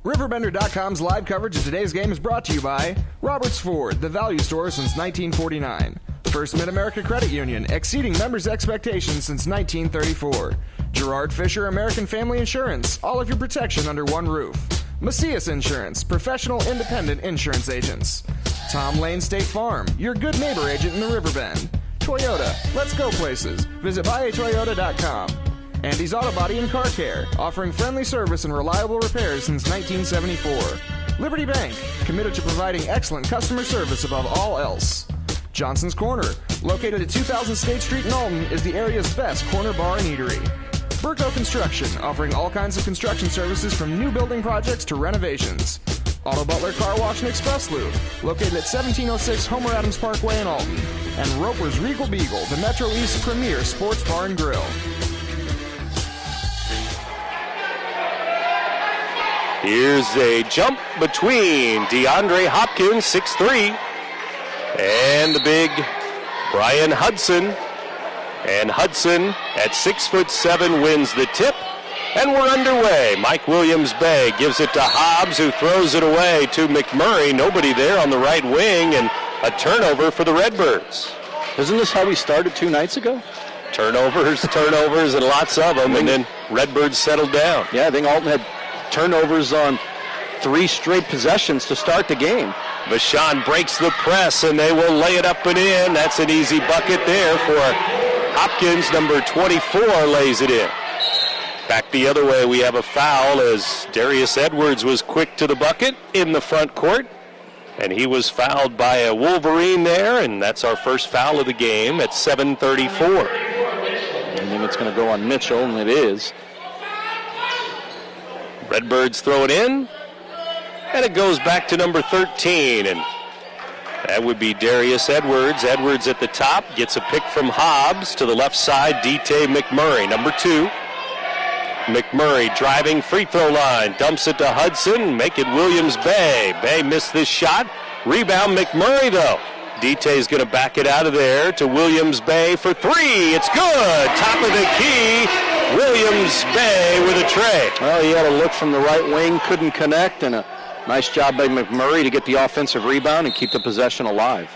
RiverBender.com's live coverage of today's game is brought to you by Roberts Ford, the value store since 1949. First Mid-America Credit Union, exceeding members' expectations since 1934. Gerard Fisher American Family Insurance, all of your protection under one roof. Macias Insurance, professional independent insurance agents. Tom Lane State Farm, your good neighbor agent in the Riverbend. Toyota, let's go places. Visit buyatoyota.com. Andy's Auto Body and Car Care, offering friendly service and reliable repairs since 1974. Liberty Bank, committed to providing excellent customer service above all else. Johnson's Corner, located at 2000 State Street in Alton, is the area's best corner bar and eatery. Burko Construction, offering all kinds of construction services from new building projects to renovations. Auto Butler Car Wash and Express Lube, located at 1706 Homer Adams Parkway in Alton. And Roper's Regal Beagle, the Metro East premier sports bar and grill. Here's a jump between DeAndre Hopkins, 6'3", and the big Brian Hudson. And Hudson at 6'7" wins the tip. And we're underway. Mike Williams-Bay gives it to Hobbs, who throws it away to McMurray. Nobody there on the right wing, and a turnover for the Redbirds. Isn't this how we started 2 nights ago? Turnovers, and lots of them, and then Redbirds settled down. Yeah, I think Alton had turnovers on 3 straight possessions to start the game. Vashon breaks the press, and they will lay it up and in. That's an easy bucket there for Hopkins. Number 24 lays it in. Back the other way, we have a foul as Darius Edwards was quick to the bucket in the front court. And he was fouled by a Wolverine there, and that's our first foul of the game at 7:34. I think it's going to go on Mitchell, and it is. Redbirds throw it in, and it goes back to number 13, and that would be Darius Edwards. Edwards at the top, gets a pick from Hobbs to the left side, D.T. McMurray, number 2. McMurray driving free throw line, dumps it to Hudson, make it Williams-Bay. Bay missed this shot. Rebound McMurray though. D.T.'s going to back it out of there to Williams-Bay for 3. It's good. Top of the key. Williams-Bay with a tray. Well, he had a look from the right wing, couldn't connect, and a nice job by McMurray to get the offensive rebound and keep the possession alive.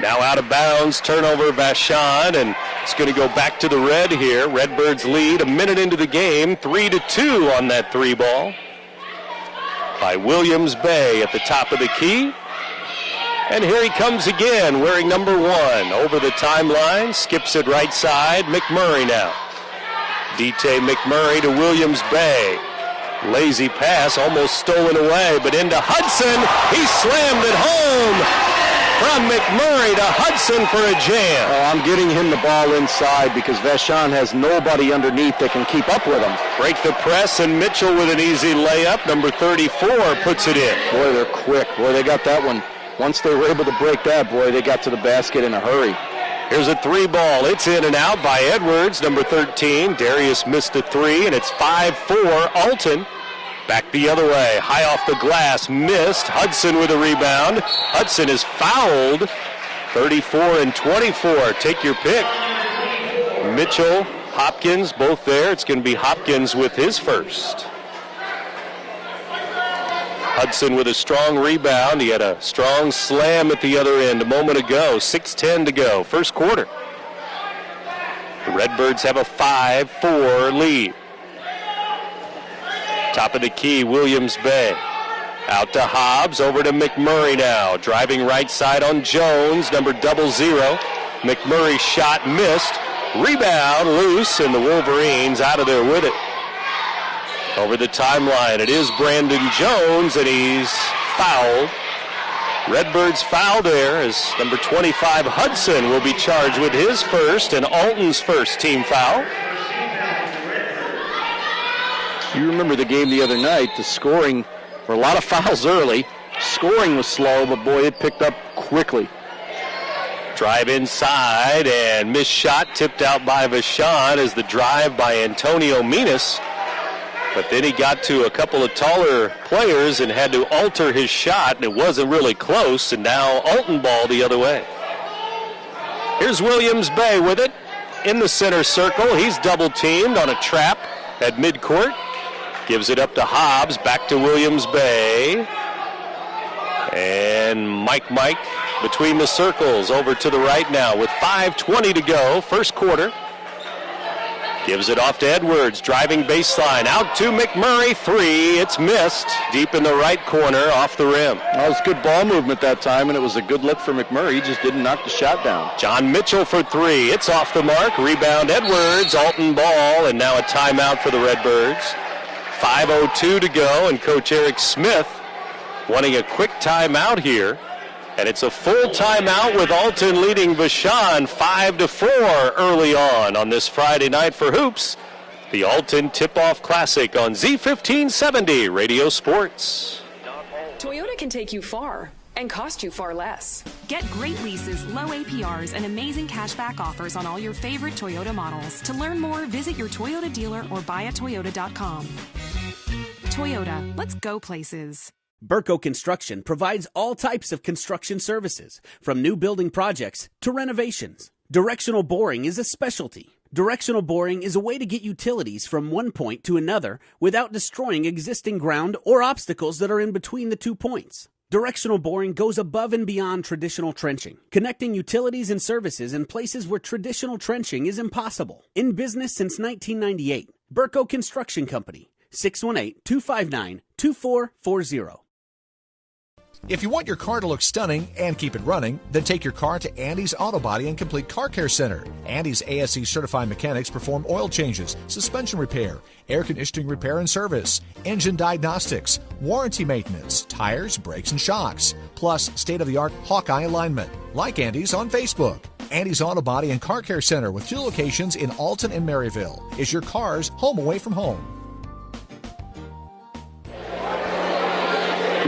Now out of bounds, turnover Vashon, and it's going to go back to the red here. Redbirds lead a minute into the game, 3-2 on that 3 ball by Williams-Bay at the top of the key. And here he comes again, wearing number 1. Over the timeline, skips it right side. McMurray now. D.T. McMurray to Williams-Bay. Lazy pass, almost stolen away, but into Hudson. He slammed it home. From McMurray to Hudson for a jam. Oh, I'm getting him the ball inside because Vashon has nobody underneath that can keep up with him. Break the press, and Mitchell with an easy layup. Number 34 puts it in. Boy, they're quick. Boy, they got that one. Once they were able to break that, boy, they got to the basket in a hurry. Here's a 3 ball. It's in and out by Edwards, number 13. Darius missed a 3, and it's 5-4 Alton. Back the other way, high off the glass, missed. Hudson with a rebound. Hudson is fouled. 34 and 24. Take your pick. Mitchell, Hopkins, both there. It's going to be Hopkins with his first. Hudson with a strong rebound. He had a strong slam at the other end a moment ago. 6:10 to go, first quarter. The Redbirds have a 5-4 lead. Top of the key, Williams-Bay. Out to Hobbs, over to McMurray now. Driving right side on Jones, number 00. McMurray's shot missed. Rebound loose, and the Wolverines out of there with it. Over the timeline, it is Brandon Jones, and he's fouled. Redbirds foul there as number 25, Hudson, will be charged with his first and Alton's first team foul. You remember the game the other night, the scoring, for a lot of fouls early. Scoring was slow, but boy, it picked up quickly. Drive inside, and missed shot tipped out by Vashon as the drive by Antonio Minas. But then he got to a couple of taller players and had to alter his shot, and it wasn't really close, and now Alton ball the other way. Here's Williams-Bay with it in the center circle. He's double-teamed on a trap at midcourt. Gives it up to Hobbs, back to Williams Bay. And Mike between the circles, over to the right now with 5:20 to go, first quarter. Gives it off to Edwards, driving baseline, out to McMurray, three. It's missed, deep in the right corner, off the rim. That was good ball movement that time, and it was a good look for McMurray. He just didn't knock the shot down. John Mitchell for three. It's off the mark. Rebound Edwards, Alton ball, and now a timeout for the Redbirds. 5:02 to go, and Coach Eric Smith wanting a quick timeout here. And it's a full timeout with Alton leading Vashon 5-4 early on this Friday night for hoops. The Alton Tip-Off Classic on Z1570 Radio Sports. Toyota can take you far and cost you far less. Get great leases, low APRs, and amazing cashback offers on all your favorite Toyota models. To learn more, visit your Toyota dealer or buyatoyota.com. Toyota, let's go places. Burco Construction provides all types of construction services, from new building projects to renovations. Directional boring is a specialty. Directional boring is a way to get utilities from one point to another without destroying existing ground or obstacles that are in between the 2 points. Directional boring goes above and beyond traditional trenching, connecting utilities and services in places where traditional trenching is impossible. In business since 1998, Burco Construction Company, 618-259-2440. If you want your car to look stunning and keep it running, then take your car to Andy's Auto Body and Complete Car Care Center. Andy's ASE certified mechanics perform oil changes, suspension repair, air conditioning repair and service, engine diagnostics, warranty maintenance, tires, brakes, and shocks, plus state-of-the-art Hawkeye alignment. Like Andy's on Facebook. Andy's Auto Body and Car Care Center with 2 locations in Alton and Maryville is your car's home away from home.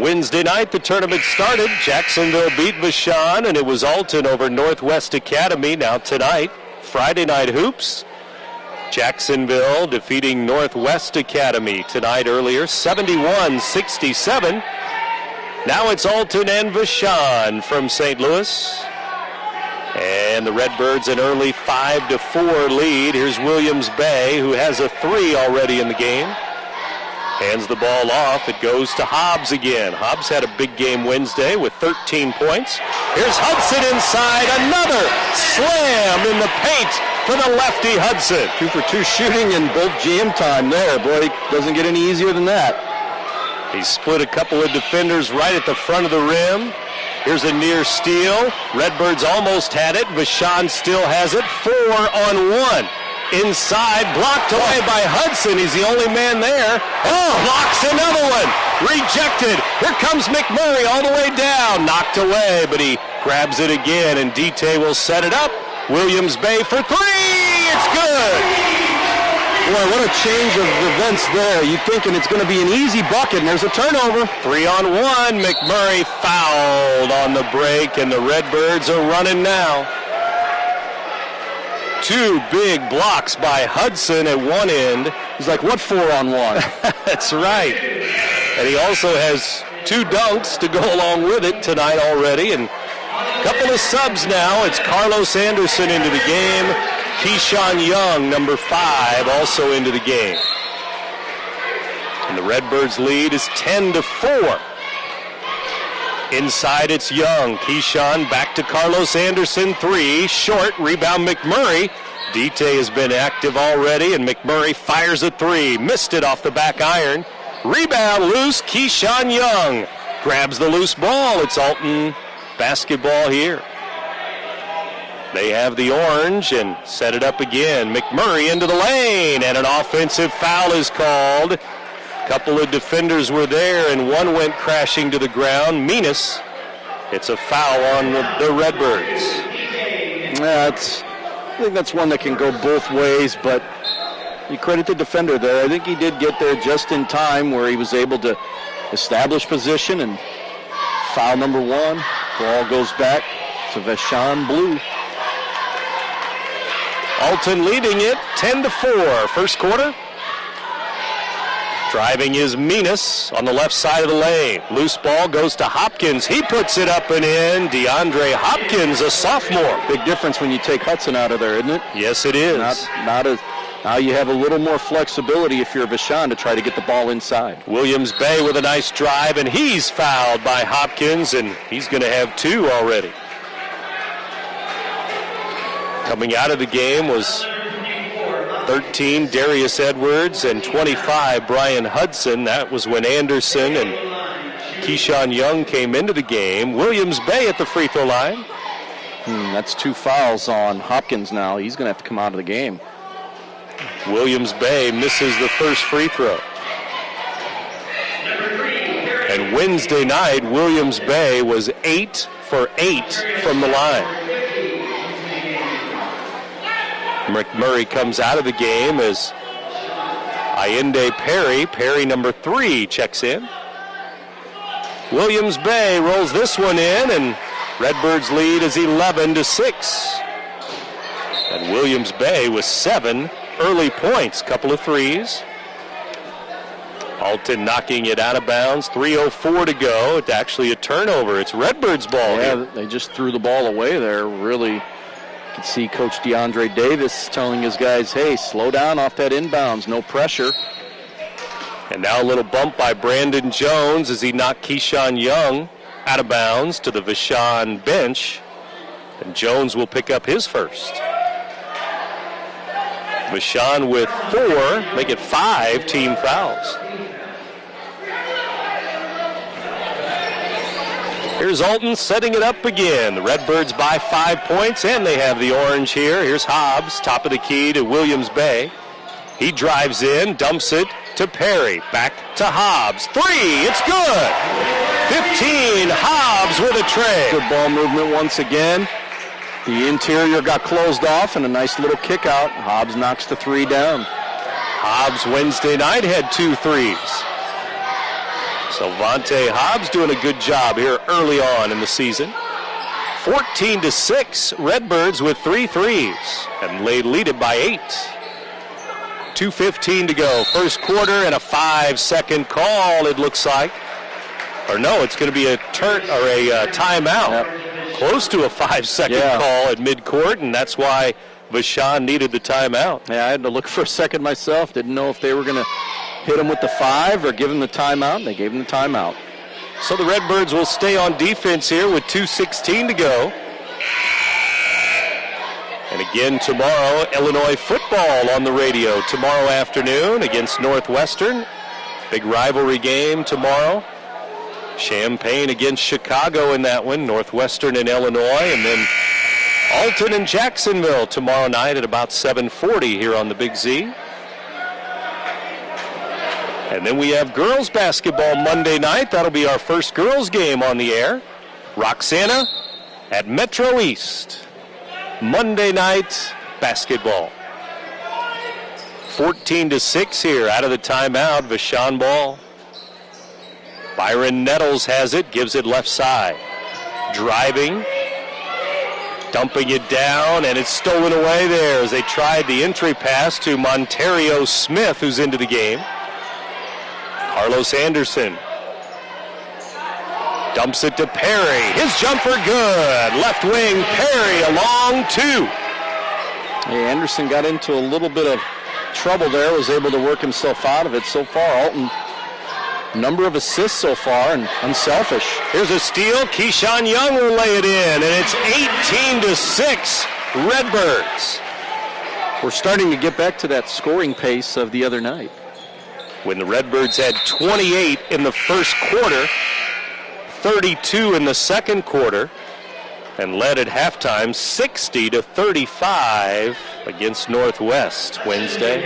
Wednesday night, the tournament started. Jacksonville beat Vashon, and it was Alton over Northwest Academy. Now tonight, Friday night hoops. Jacksonville defeating Northwest Academy tonight earlier, 71-67. Now it's Alton and Vashon from St. Louis. And the Redbirds an early 5-4 lead. Here's Williams Bay, who has a 3 already in the game. Hands the ball off. It goes to Hobbs again. Hobbs had a big game Wednesday with 13 points. Here's Hudson inside. Another slam in the paint for the lefty Hudson. 2 for 2 shooting and both jam time there. Boy, it doesn't get any easier than that. He split a couple of defenders right at the front of the rim. Here's a near steal. Redbirds almost had it. Vashon still has it. 4-on-1. Inside, blocked away by Hudson. He's the only man there. Blocks another one. Rejected. Here comes McMurray all the way down. Knocked away, but he grabs it again, and Dite will set it up. Williams Bay for 3. It's good. Boy, what a change of events there. You're thinking it's going to be an easy bucket, and there's a turnover. 3-on-1. McMurray fouled on the break, and the Redbirds are running now. 2 big blocks by Hudson at one end. He's like, what 4-on-1? That's right. And he also has 2 dunks to go along with it tonight already. And a couple of subs now. It's Carlos Anderson into the game. Keyshawn Young, number 5, also into the game. And the Redbirds lead is 10-4. Inside, it's Young. Keyshawn back to Carlos Anderson. 3, short. Rebound McMurray. Dite has been active already, and McMurray fires a 3. Missed it off the back iron. Rebound loose. Keyshawn Young grabs the loose ball. It's Alton basketball here. They have the orange and set it up again. McMurray into the lane, and an offensive foul is called. Couple of defenders were there, and one went crashing to the ground. Menas. It's a foul on the Redbirds. Yeah, I think that's one that can go both ways, but you credit the defender there. I think he did get there just in time where he was able to establish position, and foul number 1. Ball goes back to Vashon Blue. Alton leading it 10-4. First quarter. Driving is Menas on the left side of the lane. Loose ball goes to Hopkins. He puts it up and in. DeAndre Hopkins, a sophomore. Big difference when you take Hudson out of there, isn't it? Yes, it is. Not a Now you have a little more flexibility if you're Vashon to try to get the ball inside. Williams Bay with a nice drive, and he's fouled by Hopkins, and he's going to have 2 already. Coming out of the game was 13, Darius Edwards, and 25, Brian Hudson. That was when Anderson and Keyshawn Young came into the game. Williams Bay at the free throw line. That's 2 fouls on Hopkins now. He's going to have to come out of the game. Williams Bay misses the first free throw. And Wednesday night, Williams Bay was 8 for 8 from the line. McMurray comes out of the game as Allende Perry number 3, checks in. Williams Bay rolls this one in, and Redbirds lead is 11-6. And Williams Bay with 7 early points, couple of threes. Alton knocking it out of bounds, 3:04 to go. It's actually a turnover. It's Redbirds ball. Yeah, here. They just threw the ball away there. Really, you could see Coach DeAndre Davis telling his guys, hey, slow down off that inbounds, no pressure. And now a little bump by Brandon Jones as he knocked Keyshawn Young out of bounds to the Vashon bench. And Jones will pick up his first. Vashon with 4, make it 5 team fouls. Here's Alton setting it up again. The Redbirds by 5 points, and they have the orange here. Here's Hobbs, top of the key to Williams Bay. He drives in, dumps it to Perry. Back to Hobbs. 3, it's good. 15, Hobbs with a tray. Good ball movement once again. The interior got closed off and a nice little kick out. Hobbs knocks the 3 down. Hobbs Wednesday night had 2 threes. So Vontae Hobbs doing a good job here early on in the season. 14-6, Redbirds with 3 threes, and they lead it by 8. 2:15 to go, first quarter, and a 5-second call, it looks like. Or no, it's going to be a timeout. Yep. Close to a 5-second call at midcourt, and that's why Vashon needed the timeout. Yeah, I had to look for a second myself. Didn't know if they were going to hit him with the 5 or give him the timeout. They gave him the timeout. So the Redbirds will stay on defense here with 2:16 to go. And again tomorrow, Illinois football on the radio tomorrow afternoon against Northwestern. Big rivalry game tomorrow. Champaign against Chicago in that one, Northwestern and Illinois, and then Alton and Jacksonville tomorrow night at about 7:40 here on the Big Z. And then we have girls basketball Monday night. That'll be our first girls game on the air. Roxana at Metro East. Monday night basketball. 14-6 here out of the timeout. Vashon ball. Byron Nettles has it, gives it left side. Driving, dumping it down, and it's stolen away there as they tried the entry pass to Montario Smith, who's into the game. Carlos Anderson dumps it to Perry. His jumper good. Left wing, Perry, a long 2. Hey, Anderson got into a little bit of trouble there, was able to work himself out of it. So far, Alton, number of assists so far, and unselfish. Here's a steal. Keyshawn Young will lay it in, and it's 18-6, Redbirds. We're starting to get back to that scoring pace of the other night. When the Redbirds had 28 in the first quarter, 32 in the second quarter, and led at halftime 60-35 against Northwest Wednesday.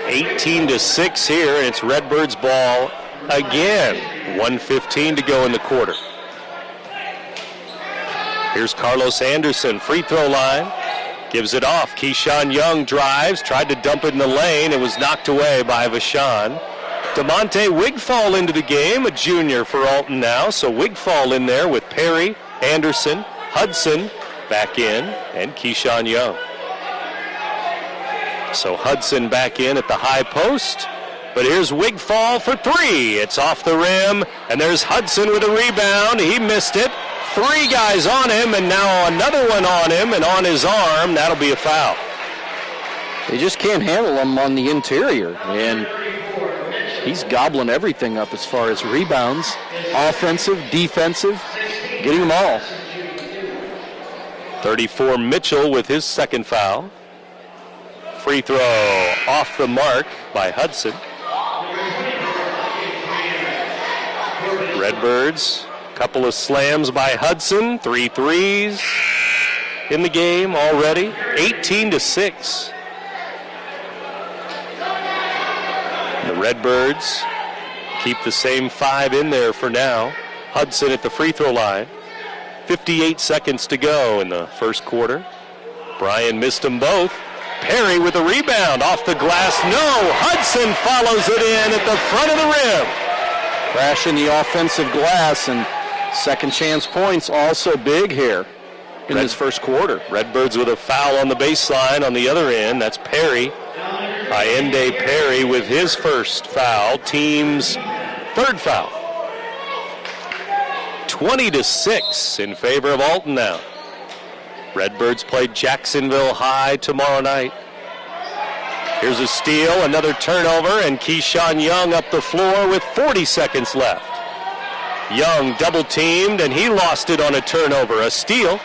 18-6 here, and it's Redbirds ball again. 1:15 to go in the quarter. Here's Carlos Anderson, free throw line. Gives it off. Keyshawn Young drives, tried to dump it in the lane. It was knocked away by Vashon. DeMonte Wigfall into the game, a junior for Alton now. So Wigfall in there with Perry, Anderson, Hudson back in, and Keyshawn Young. So Hudson back in at the high post. But here's Wigfall for 3. It's off the rim, and there's Hudson with a rebound. He missed it. 3 guys on him, and now another one on him and on his arm. That'll be a foul. They just can't handle him on the interior, and he's gobbling everything up as far as rebounds, offensive, defensive, getting them all. 34 Mitchell with his second foul. Free throw off the mark by Hudson. Redbirds, couple of slams by Hudson, 3 threes in the game already, 18-6. The Redbirds keep the same 5 in there for now. Hudson at the free throw line. 58 seconds to go in the first quarter. Brian missed them both. Perry with a rebound off the glass. No, Hudson follows it in at the front of the rim. Crashing the offensive glass, and second chance points also big here in this first quarter. Redbirds with a foul on the baseline on the other end. That's Perry. Allende Perry with his first foul. Team's third foul. 20-6 in favor of Alton now. Redbirds play Jacksonville High tomorrow night. Here's a steal, another turnover, and Keyshawn Young up the floor with 40 seconds left. Young double-teamed, and he lost it on a turnover. A steal.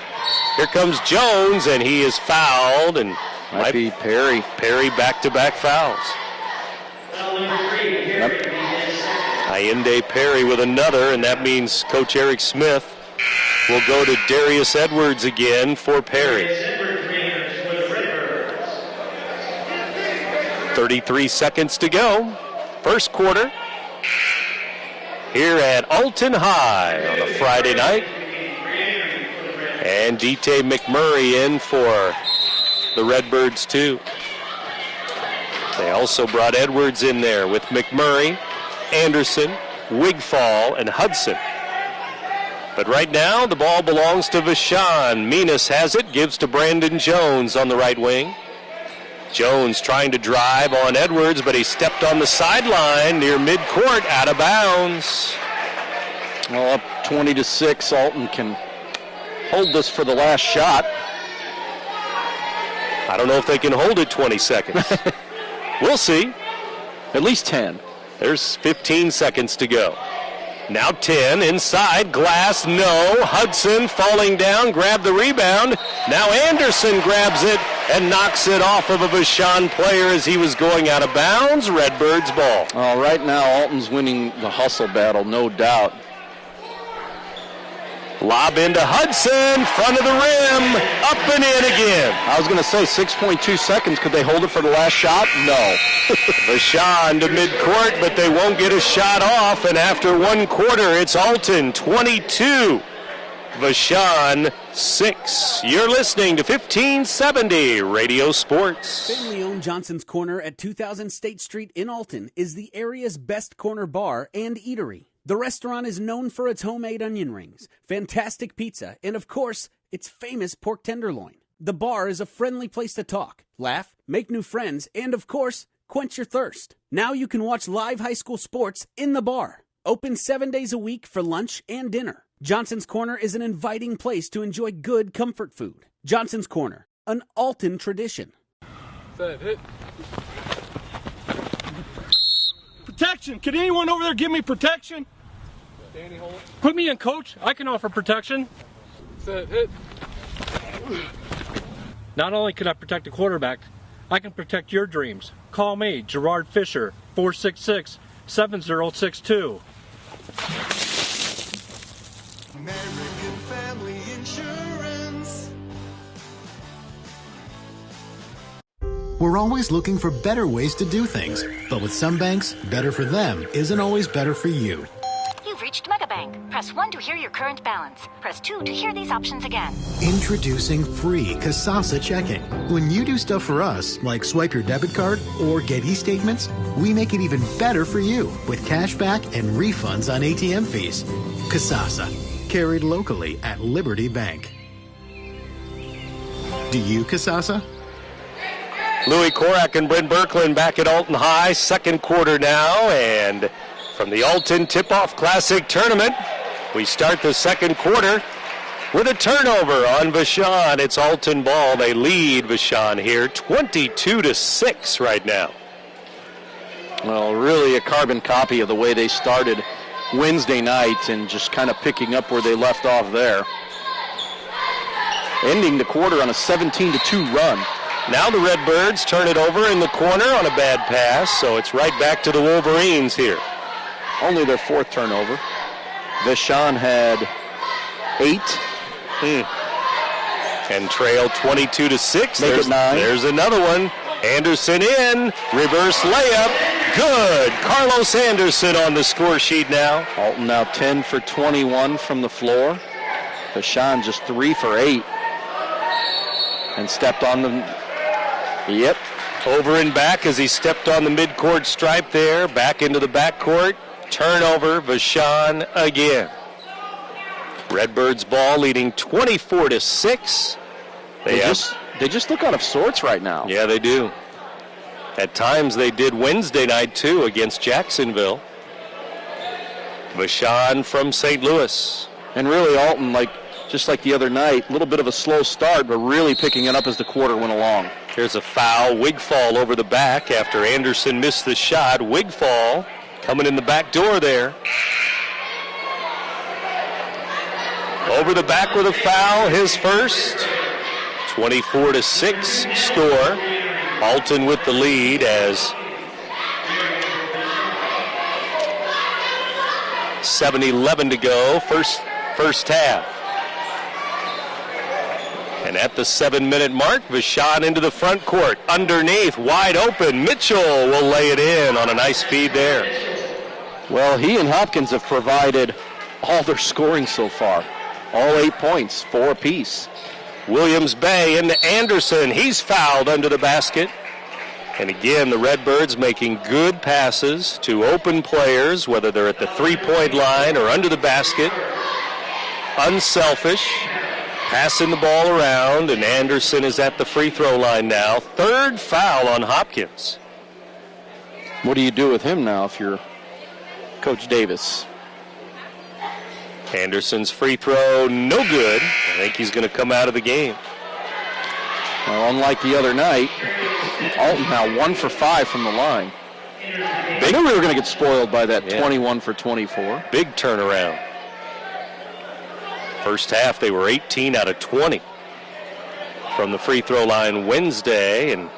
Here comes Jones, and he is fouled, and might be Perry. Perry back-to-back fouls. Yep. Allende Perry with another, and that means Coach Eric Smith will go to Darius Edwards again for Perry. 33 seconds to go. First quarter here at Alton High on a Friday night. And D.T. McMurray in for the Redbirds too. They also brought Edwards in there with McMurray, Anderson, Wigfall, and Hudson. But right now, the ball belongs to Vashon. Minas has it, gives to Brandon Jones on the right wing. Jones trying to drive on Edwards, but he stepped on the sideline near midcourt, out of bounds. Well, up 20-6, Alton can hold this for the last shot. I don't know if they can hold it 20 seconds. We'll see. At least 10. There's 15 seconds to go. Now 10 inside, glass, no. Hudson falling down, grabbed the rebound. Now Anderson grabs it and knocks it off of a Vashon player as he was going out of bounds. Redbirds ball. Right now Alton's winning the hustle battle, no doubt. Lob into Hudson, front of the rim, up and in again. I was going to say 6.2 seconds. Could they hold it for the last shot? No. Vashon to midcourt, but they won't get a shot off. And after one quarter, it's Alton 22, Vashon 6. You're listening to 1570 Radio Sports. Family-owned Johnson's Corner at 2000 State Street in Alton is the area's best corner bar and eatery. The restaurant is known for its homemade onion rings, fantastic pizza, and of course, its famous pork tenderloin. The bar is a friendly place to talk, laugh, make new friends, and of course, quench your thirst. Now you can watch live high school sports in the bar. Open 7 days a week for lunch and dinner. Johnson's Corner is an inviting place to enjoy good comfort food. Johnson's Corner, an Alton tradition. Set, hit. Protection. Can anyone over there give me protection? Danny, hold. Put me in, coach. I can offer protection. Set, hit. Not only can I protect the quarterback, I can protect your dreams. Call me, Gerard Fisher, 466-7062. American Family Insurance. We're always looking for better ways to do things. But with some banks, better for them isn't always better for you. You've reached Megabank. Press 1 to hear your current balance. Press 2 to hear these options again. Introducing free Kasasa checking. When you do stuff for us, like swipe your debit card or get e-statements, we make it even better for you with cash back and refunds on ATM fees. Kasasa, carried locally at Liberty Bank. Do you Kasasa? Louis Korak and Brent Berkland back at Alton High, second quarter now, and from the Alton Tip-Off Classic tournament, we start the second quarter with a turnover on Vashon. It's Alton ball. They lead Vashon here 22-6 right now. Well, really a carbon copy of the way they started Wednesday night and just kind of picking up where they left off there. Ending the quarter on a 17-2 run. Now the Redbirds turn it over in the corner on a bad pass, so it's right back to the Wolverines here. Only their 4th turnover. Vashon had 8. And trail 22-6. Make it 9. There's another one. Anderson in. Reverse layup. Good. Carlos Anderson on the score sheet now. Alton now 10 for 21 from the floor. Vashon just 3 for 8. And stepped on the... Yep. Over and back as he stepped on the midcourt stripe there. Back into the backcourt. Turnover. Vashon again. Redbirds ball leading 24-6. They just look out of sorts right now. Yeah, they do. At times they did Wednesday night too against Jacksonville. Vashon from St. Louis. And really Alton, just like the other night, a little bit of a slow start, but really picking it up as the quarter went along. Here's a foul. Wigfall over the back after Anderson missed the shot. Wigfall coming in the back door there. Over the back with a foul, his first. 24-6 score. Alton with the lead as 7:11 to go, first half. And at the 7-minute mark, Vashon into the front court. Underneath, wide open. Mitchell will lay it in on a nice feed there. Well, he and Hopkins have provided all their scoring so far. All 8 points, 4 apiece. Williams Bay into Anderson. He's fouled under the basket. And again, the Redbirds making good passes to open players, whether they're at the three-point line or under the basket. Unselfish. Passing the ball around, and Anderson is at the free throw line now. 3rd foul on Hopkins. What do you do with him now if you're Coach Davis? Anderson's free throw, no good. I think he's going to come out of the game. Well, unlike the other night, Alton now 1 for 5 from the line. I knew we were going to get spoiled by that 21 for 24. Big turnaround. First half, they were 18 out of 20 from the free throw line Wednesday. And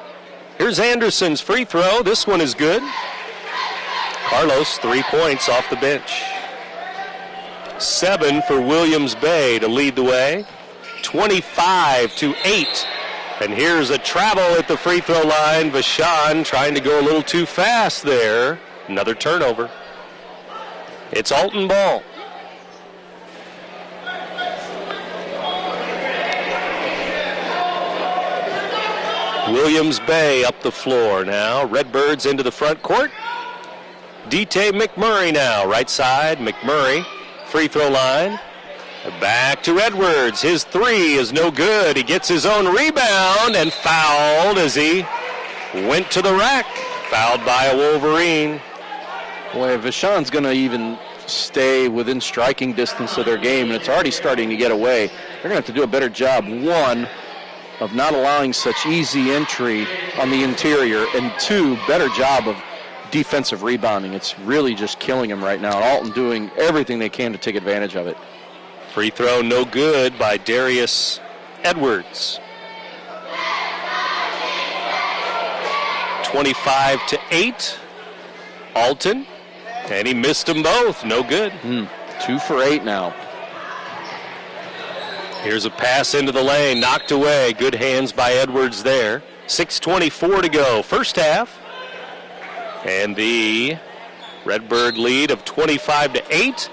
here's Anderson's free throw. This one is good. Carlos, 3 points off the bench. 7 for Williams Bay to lead the way. 25-8. And here's a travel at the free throw line. Vashon trying to go a little too fast there. Another turnover. It's Alton ball. Williams Bay up the floor now. Redbirds into the front court. D.T. McMurray now. Right side, McMurray. Free throw line. Back to Edwards. His 3 is no good. He gets his own rebound and fouled as he went to the rack. Fouled by a Wolverine. Boy, Vashon's going to even stay within striking distance of their game, and it's already starting to get away. They're going to have to do a better job, 1, of not allowing such easy entry on the interior, and 2, better job of defensive rebounding. It's really just killing him right now. Alton doing everything they can to take advantage of it. Free throw no good by Darius Edwards. 25-8. Alton, and he missed them both. No good. 2 for 8 now. Here's a pass into the lane, knocked away. Good hands by Edwards there. 6:24 to go, first half. And the Redbird lead of 25-8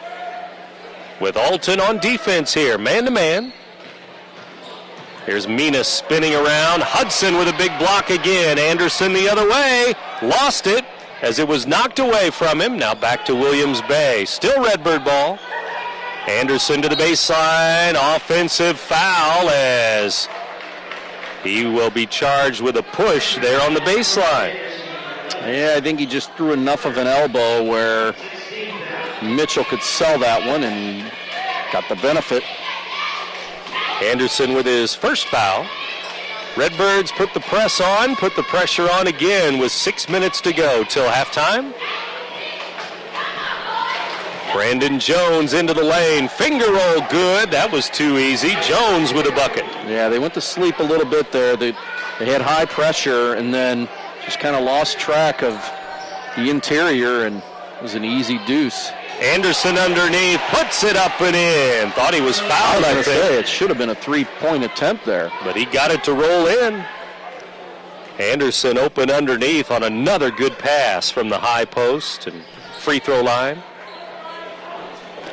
with Alton on defense here, man-to-man. Here's Mina spinning around. Hudson with a big block again. Anderson the other way. Lost it as it was knocked away from him. Now back to Williams Bay. Still Redbird ball. Anderson to the baseline. Offensive foul as he will be charged with a push there on the baseline. Yeah, I think he just threw enough of an elbow where Mitchell could sell that one and got the benefit. Anderson with his first foul. Redbirds put the press on, put the pressure on again with 6 minutes to go till halftime. Brandon Jones into the lane. Finger roll good. That was too easy. Jones with a bucket. Yeah, they went to sleep a little bit there. They had high pressure and then just kind of lost track of the interior, and it was an easy deuce. Anderson underneath, puts it up and in. Thought he was fouled, I think. It should have been a three-point attempt there. But he got it to roll in. Anderson open underneath on another good pass from the high post and free throw line.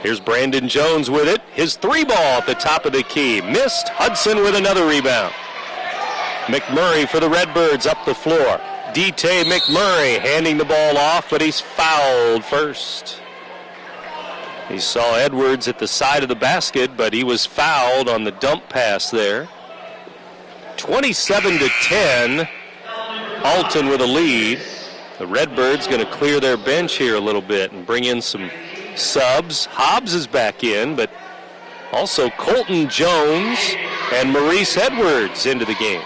Here's Brandon Jones with it. His three ball at the top of the key. Missed. Hudson with another rebound. McMurray for the Redbirds up the floor. D-Tay McMurray handing the ball off, but he's fouled first. He saw Edwards at the side of the basket, but he was fouled on the dump pass there. 27-10. Alton with a lead. The Redbirds going to clear their bench here a little bit and bring in some subs. Hobbs is back in, but also Colton Jones and Maurice Edwards into the game.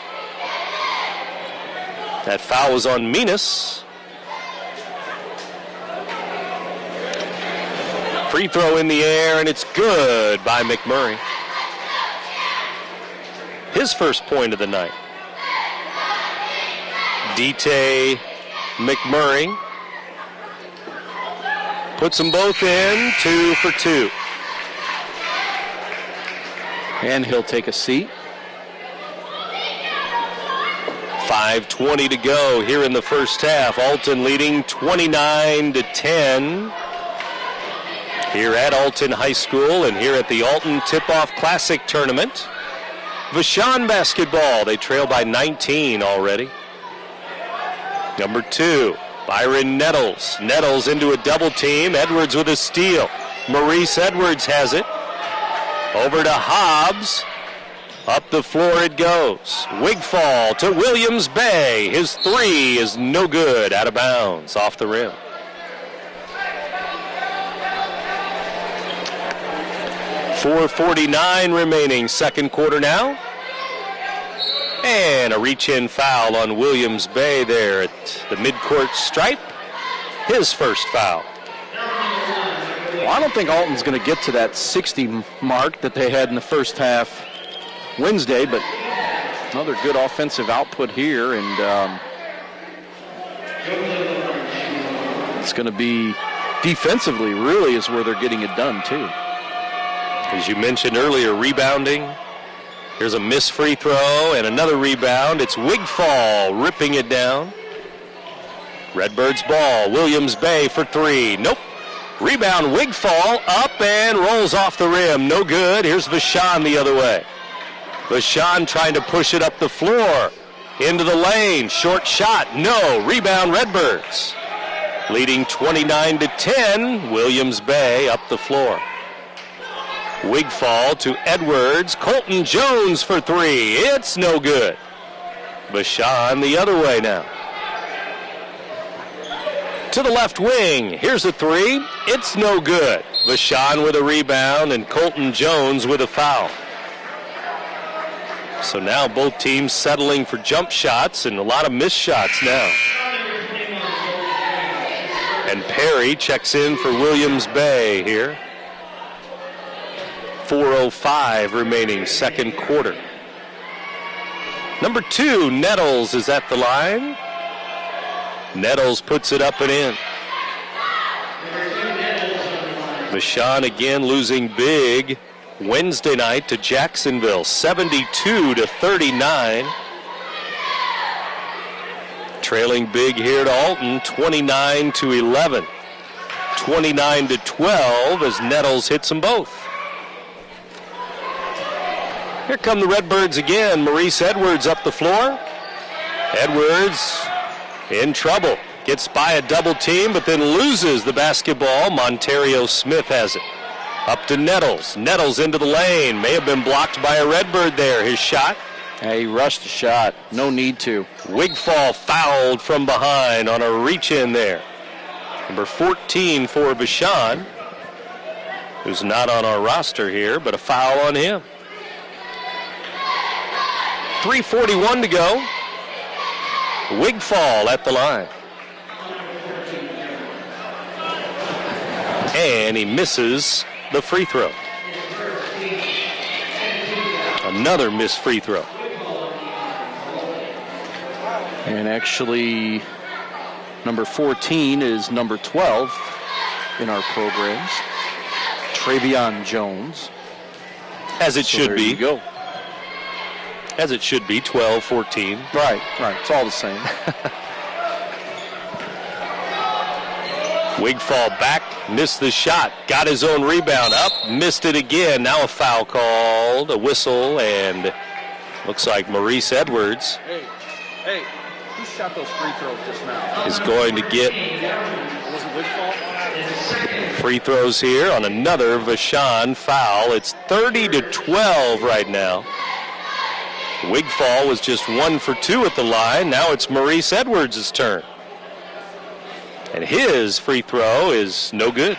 That foul was on Minas. Free throw in the air, and it's good by McMurray. His first point of the night. D-Tay McMurray puts them both in, 2 for 2. And he'll take a seat. 5:20 to go here in the first half. Alton leading 29-10 here at Alton High School and here at the Alton Tip-Off Classic tournament. Vashon basketball. They trail by 19 already. Number 2, Byron Nettles. Nettles into a double team. Edwards with a steal. Maurice Edwards has it. Over to Hobbs. Up the floor it goes. Wigfall to Williams Bay. His three is no good. Out of bounds. Off the rim. .449 remaining. Second quarter now. And a reach-in foul on Williams Bay there at the midcourt stripe. His first foul. Well, I don't think Alton's going to get to that 60 mark that they had in the first half Wednesday, but another good offensive output here, and it's going to be defensively really is where they're getting it done too. As you mentioned earlier, rebounding. Here's a missed free throw and another rebound. It's Wigfall ripping it down. Redbirds ball. Williams Bay for 3. Nope. Rebound Wigfall up and rolls off the rim. No good. Here's Vashon the other way. Vashon trying to push it up the floor. Into the lane. Short shot. No. Rebound Redbirds. Leading 29-10. Williams Bay up the floor. Wigfall to Edwards. Colton Jones for 3. It's no good. Vashon the other way now. To the left wing. Here's a 3. It's no good. Vashon with a rebound and Colton Jones with a foul. So now both teams settling for jump shots and a lot of missed shots now. And Perry checks in for Williams Bay here. 4:05 remaining second quarter. Number 2, Nettles is at the line. Nettles puts it up and in. Vashon again losing big Wednesday night to Jacksonville, 72-39. Trailing big here to Alton, 29-11. 29-12 as Nettles hits them both. Here come the Redbirds again. Maurice Edwards up the floor. Edwards in trouble. Gets by a double team, but then loses the basketball. Montario Smith has it. Up to Nettles. Nettles into the lane. May have been blocked by a Redbird there. His shot. Yeah, he rushed the shot. No need to. Wigfall fouled from behind on a reach-in there. Number 14 for Vashon, who's not on our roster here, but a foul on him. 3:41 to go. Wigfall at the line. And he misses the free throw. Another missed free throw. And actually, number 14 is number 12 in our programs, Travion Jones. As it So should there be. you go. As it should be, 12, 14. Right. It's all the same. Wigfall back, missed the shot, got his own rebound up, missed it again. Now a foul called, a whistle, and looks like Maurice Edwards Hey, who shot those free throws just now? is going to get Was it Wigfall? free throws here on another Vashon foul. It's 30-12 right now. Wigfall was just 1 for 2 at the line. Now it's Maurice Edwards' turn. And his free throw is no good.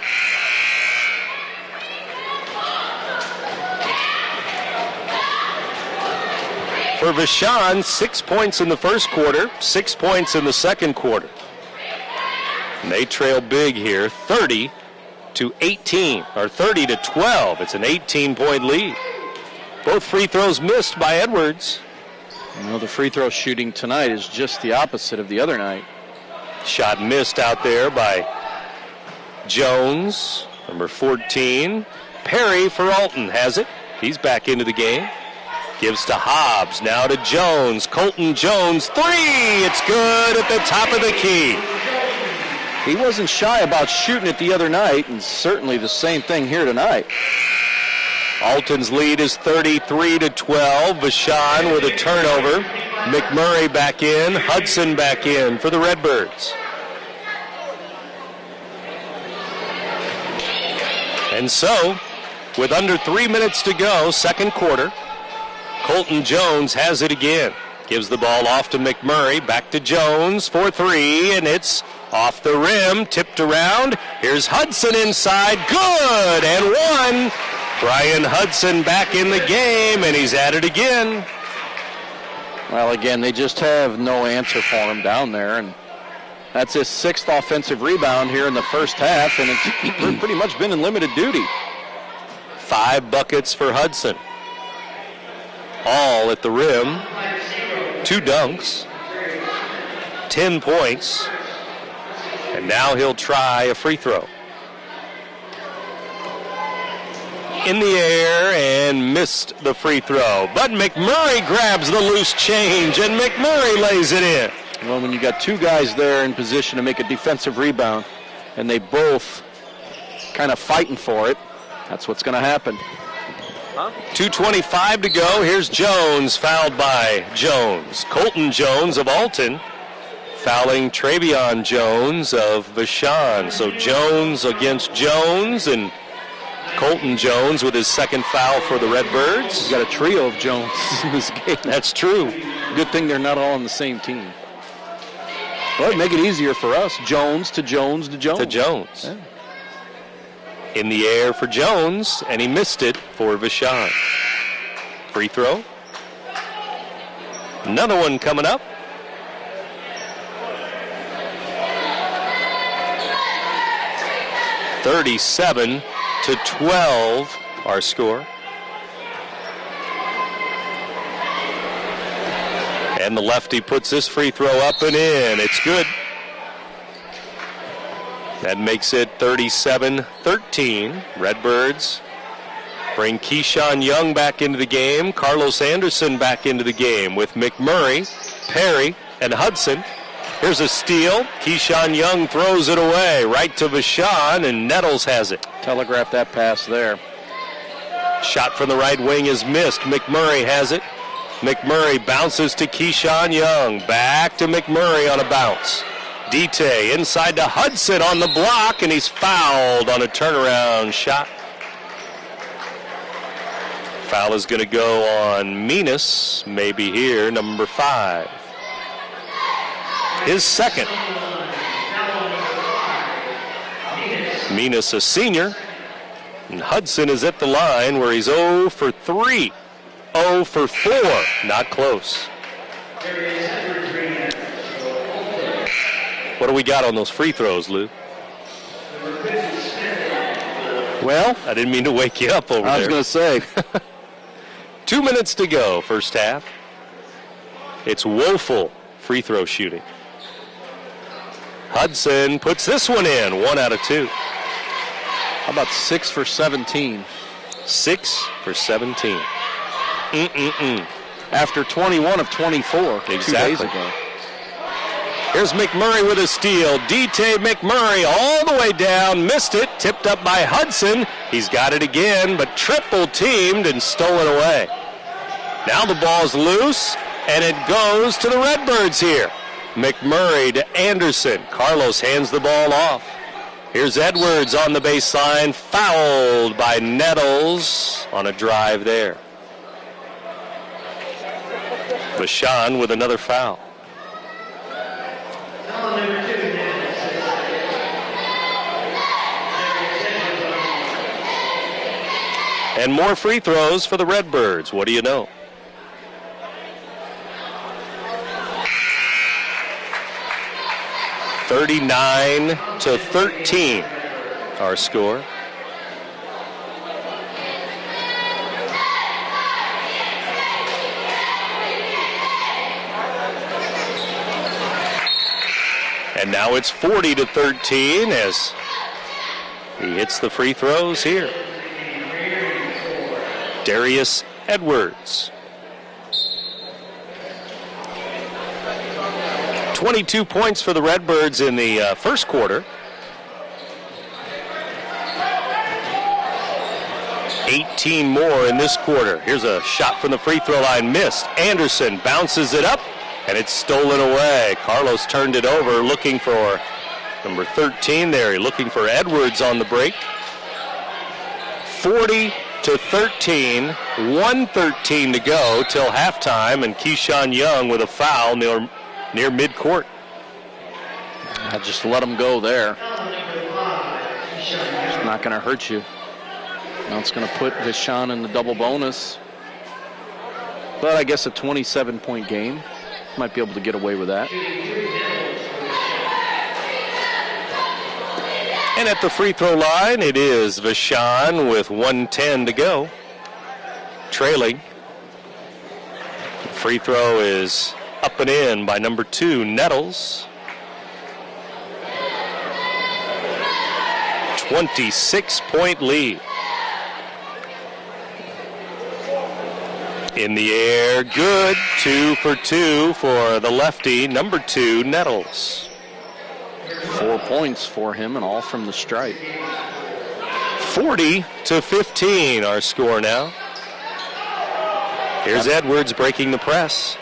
For Vashon, 6 points in the first quarter, 6 points in the second quarter. And they trail big here, 30-18, or 30-12. It's an 18-point lead. Both free throws missed by Edwards. You know, the free throw shooting tonight is just the opposite of the other night. Shot missed out there by Jones, number 14. Perry for Alton has it. He's back into the game. Gives to Hobbs, now to Jones. Colton Jones, 3! It's good at the top of the key. He wasn't shy about shooting it the other night, and certainly the same thing here tonight. Alton's lead is 33-12. Vashon with a turnover. McMurray back in, Hudson back in for the Redbirds. And so, with under 3 minutes to go, second quarter, Colton Jones has it again. Gives the ball off to McMurray, back to Jones for 3, and it's off the rim, tipped around. Here's Hudson inside, good, and 1. Brian Hudson back in the game, and he's at it again. Well, again, they just have no answer for him down there, and that's his 6th offensive rebound here in the first half, and it's pretty much been in limited duty. 5 buckets for Hudson. All at the rim. 2 dunks. 10 points. And now he'll try a free throw. In the air and missed the free throw. But McMurray grabs the loose change, and McMurray lays it in. Well, when you got 2 guys there in position to make a defensive rebound, and they both kind of fighting for it, that's what's going to happen. 2:25 to go. Here's Jones, fouled by Jones. Colton Jones of Alton fouling Travion Jones of Vashon. So Jones against Jones, and Colton Jones with his second foul for the Redbirds. You got a trio of Jones in this game. That's true. Good thing they're not all on the same team. Well, it'd make it easier for us. Jones to Jones to Jones. To Jones. Yeah. In the air for Jones, and he missed it for Vashon. Free throw. Another one coming up. (37-12) our score. And the lefty puts this free throw up and in. It's good. That makes it 37-13. Redbirds bring Keyshawn Young back into the game. Carlos Anderson back into the game with McMurray, Perry, and Hudson. Here's a steal. Keyshawn Young throws it away right to Vashon, and Nettles has it. Telegraph that pass there. Shot from the right wing is missed. McMurray has it. McMurray bounces to Keyshawn Young. Back to McMurray on a bounce. Dite inside to Hudson on the block, and he's fouled on a turnaround shot. Foul is going to go on Minas, maybe here, number 5. His second. Minas, a senior, and Hudson is at the line where he's 0 for 3. 0 for 4. Not close. What do we got on those free throws, Lou? Well, I didn't mean to wake you up over there. I was going to say. 2 minutes to go, first half. It's woeful free throw shooting. Hudson puts this one in, 1 out of 2. How about 6 for 17? 6 for 17. After 21 of 24 2 days ago. Here's McMurray with a steal. D-Tay McMurray all the way down, missed it, tipped up by Hudson. He's got it again, but triple teamed and stolen away. Now the ball's loose, and it goes to the Redbirds here. McMurray to Anderson. Carlos hands the ball off. Here's Edwards on the baseline, fouled by Nettles on a drive there. Vashon with another foul. And more free throws for the Redbirds. What do you know? (39-13), our score. And now it's 40-13 as he hits the free throws here. Darius Edwards. 22 points for the Redbirds in the first quarter. 18 more in this quarter. Here's a shot from the free throw line, missed. Anderson bounces it up, and it's stolen away. Carlos turned it over, looking for number 13 there. Looking for Edwards on the break. 40-13, 1:13 to go till halftime, and Keyshawn Young with a foul near midcourt. I just let him go there. It's not going to hurt you. Now it's going to put Vashon in the double bonus. But I guess a 27-point game. Might be able to get away with that. And at the free throw line, it is Vashon with 1:10 to go. Trailing. Free throw is up and in by number 2, Nettles. 26-point lead. In the air, good. 2 for 2 for the lefty, number 2, Nettles. 4 points for him, and all from the stripe. 40-15, our score now. Here's Edwards breaking the press.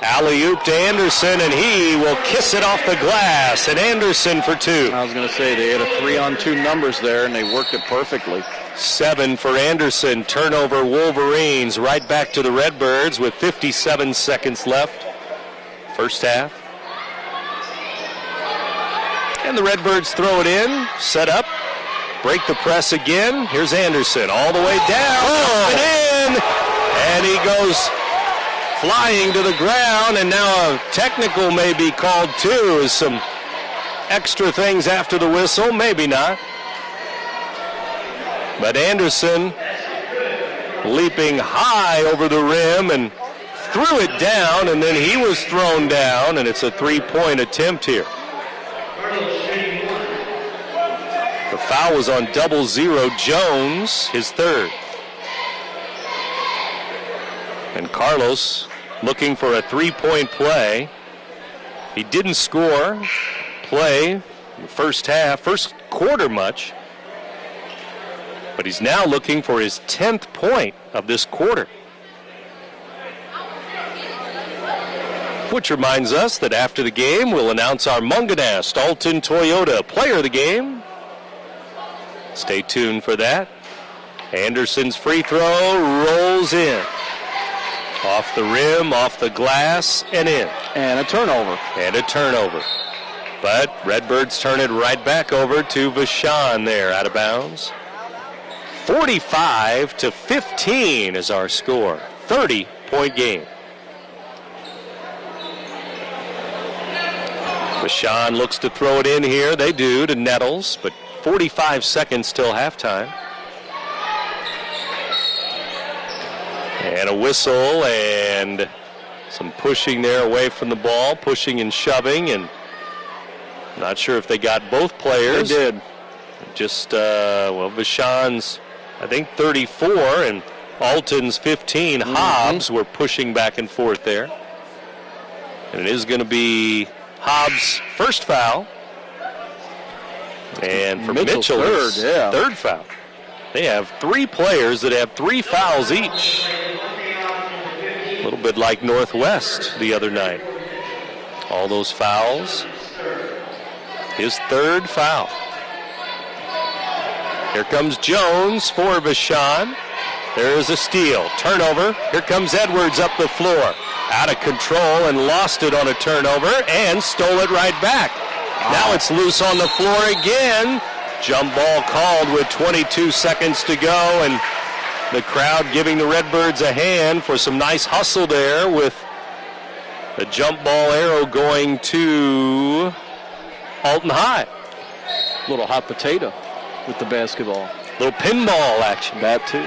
Alley-oop to Anderson, and he will kiss it off the glass. And Anderson for 2. I was going to say, they had a 3-on-2 numbers there, and they worked it perfectly. 7 for Anderson. Turnover, Wolverines. Right back to the Redbirds with 57 seconds left. First half. And the Redbirds throw it in, set up, break the press again. Here's Anderson all the way down, up and in, and he goes flying to the ground, and now a technical may be called too. Is some extra things after the whistle, maybe not. But Anderson leaping high over the rim and threw it down, and then he was thrown down, and it's a 3-point attempt here. The foul was on 0-0 Jones, his 3rd. And Carlos looking for a 3-point play. He didn't score play in the first half, first quarter much. But he's now looking for his 10th point of this quarter. Which reminds us that after the game, we'll announce our Munganast Alton Toyota Player of the Game. Stay tuned for that. Anderson's free throw rolls in. Off the rim, off the glass, and in. And a turnover. But Redbirds turn it right back over to Vashon there, out of bounds. 45-15 is our score. 30-point game. Vashon looks to throw it in here. They do to Nettles, but 45 seconds till halftime. And a whistle and some pushing there away from the ball, pushing and shoving, and not sure if they got both players. They did. Just, Vashon's, I think, 34, and Alton's 15. Hobbs were pushing back and forth there. And it is going to be Hobbs' first foul. And for Mitchell, third foul. They have 3 players that have 3 fouls each. A little bit like Northwest the other night. All those fouls. His 3rd foul. Here comes Jones for Vashon. There's a steal. Turnover. Here comes Edwards up the floor. Out of control and lost it on a turnover and stole it right back. Now it's loose on the floor again. Jump ball called with 22 seconds to go, and the crowd giving the Redbirds a hand for some nice hustle there with the jump ball arrow going to Alton High. Little hot potato with the basketball. Little pinball action. That too.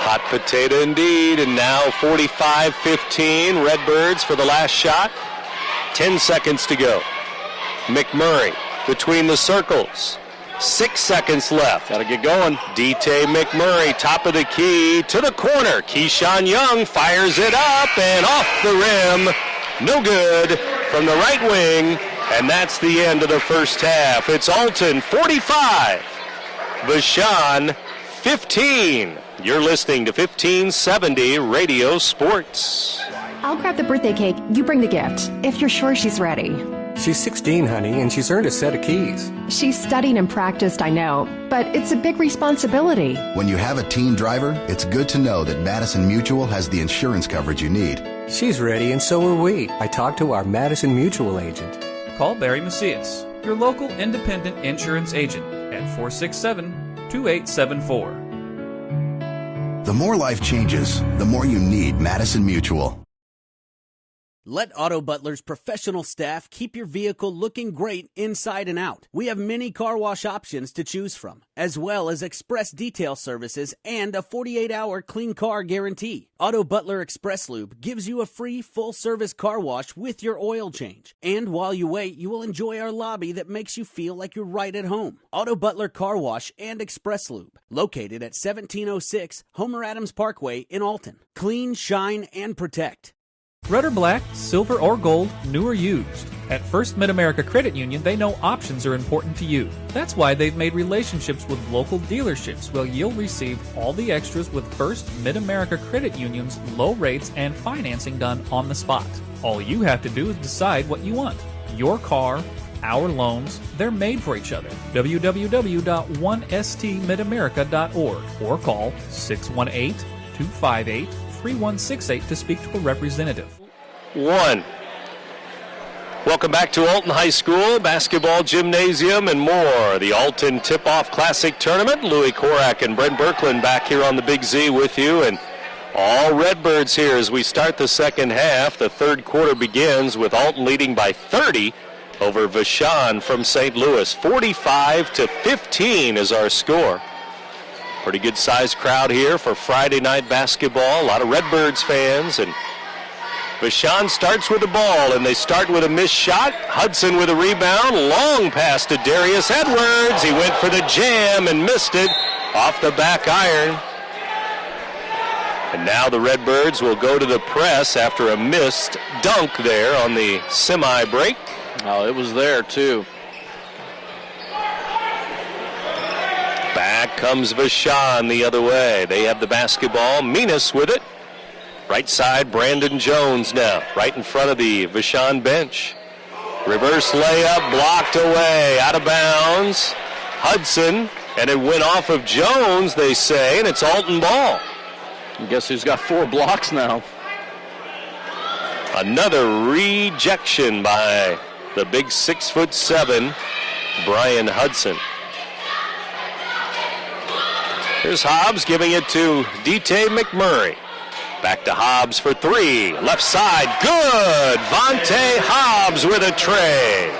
Hot potato indeed, and now 45-15, Redbirds for the last shot. 10 seconds to go. McMurray between the circles. 6 seconds left. Got to get going. D-Tay McMurray, top of the key, to the corner. Keyshawn Young fires it up and off the rim. No good from the right wing, and that's the end of the first half. It's Alton 45, Vashon 15. You're listening to 1570 Radio Sports. I'll grab the birthday cake. You bring the gift, if you're sure she's ready. She's 16, honey, and she's earned a set of keys. She's studied and practiced, I know, but it's a big responsibility. When you have a teen driver, it's good to know that Madison Mutual has the insurance coverage you need. She's ready, and so are we. I talked to our Madison Mutual agent. Call Barry Macias, your local independent insurance agent, at 467-2874. The more life changes, the more you need Madison Mutual. Let Auto Butler's professional staff keep your vehicle looking great inside and out. We have many car wash options to choose from, as well as express detail services and a 48-hour clean car guarantee. Auto Butler Express Lube gives you a free full-service car wash with your oil change. And while you wait, you will enjoy our lobby that makes you feel like you're right at home. Auto Butler Car Wash and Express Lube, located at 1706 Homer Adams Parkway in Alton. Clean, shine, and protect. Red or black, silver or gold, new or used. At First Mid-America Credit Union, they know options are important to you. That's why they've made relationships with local dealerships where you'll receive all the extras with First Mid-America Credit Union's low rates and financing done on the spot. All you have to do is decide what you want. Your car, our loans, they're made for each other. www.1stmidamerica.org or call 618-258-3168 to speak to a representative. 1. Welcome back to Alton High School, basketball, gymnasium, and more. The Alton Tip-Off Classic Tournament. Louis Korak and Brent Berkland back here on the Big Z with you, and all Redbirds here as we start the second half. The third quarter begins with Alton leading by 30 over Vashon from St. Louis. 45-15 is our score. Pretty good sized crowd here for Friday night basketball. A lot of Redbirds fans, and Vashon starts with the ball, and they start with a missed shot. Hudson with a rebound. Long pass to Darius Edwards. He went for the jam and missed it off the back iron. And now the Redbirds will go to the press after a missed dunk there on the semi-break. Oh, it was there, too. Back comes Vashon the other way. They have the basketball. Minas with it. Right side, Brandon Jones now, right in front of the Vashon bench. Reverse layup, blocked away, out of bounds. Hudson, and it went off of Jones, they say, and it's Alton ball. I guess he's got 4 blocks now. Another rejection by the big 6'7", Brian Hudson. Here's Hobbs giving it to D.T. McMurray. Back to Hobbs for three. Left side, good. Vontae Hobbs with a tray.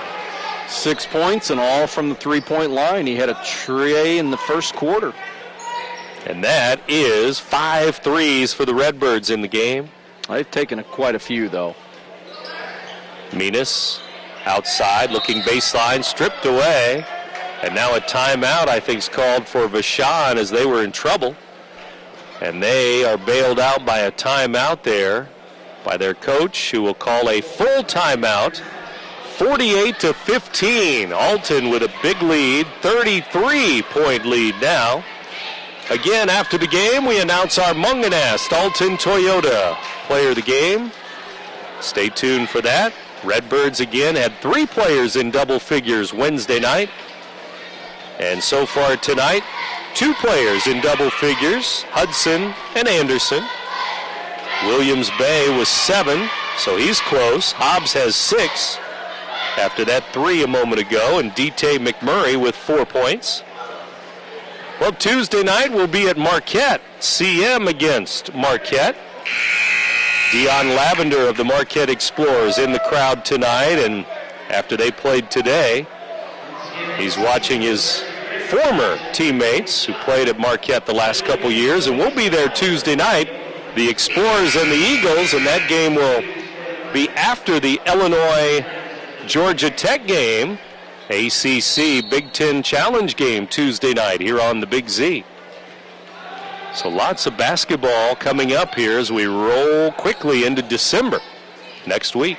6 points and all from the three-point line. He had a tray in the first quarter. And that is 5 threes for the Redbirds in the game. They've taken quite a few, though. Minas outside, looking baseline, stripped away. And now a timeout, I think, is called for Vashon as they were in trouble. And they are bailed out by a timeout there by their coach, who will call a full timeout. 48-15. Alton with a big lead, 33-point lead now. Again, after the game, we announce our Munganast Alton Toyota player of the game. Stay tuned for that. Redbirds again had 3 players in double figures Wednesday night. And so far tonight, 2 players in double figures, Hudson and Anderson. Williams Bay was 7, so he's close. Hobbs has 6. After that 3 a moment ago, and D.T. McMurray with 4 points. Well, Tuesday night we'll be at Marquette. CM against Marquette. Dion Lavender of the Marquette Explorers in the crowd tonight, and after they played today, he's watching his former teammates who played at Marquette the last couple years, and we'll be there Tuesday night, the Explorers and the Eagles, and that game will be after the Illinois-Georgia Tech game, ACC Big Ten Challenge game Tuesday night here on the Big Z. So lots of basketball coming up here as we roll quickly into December next week.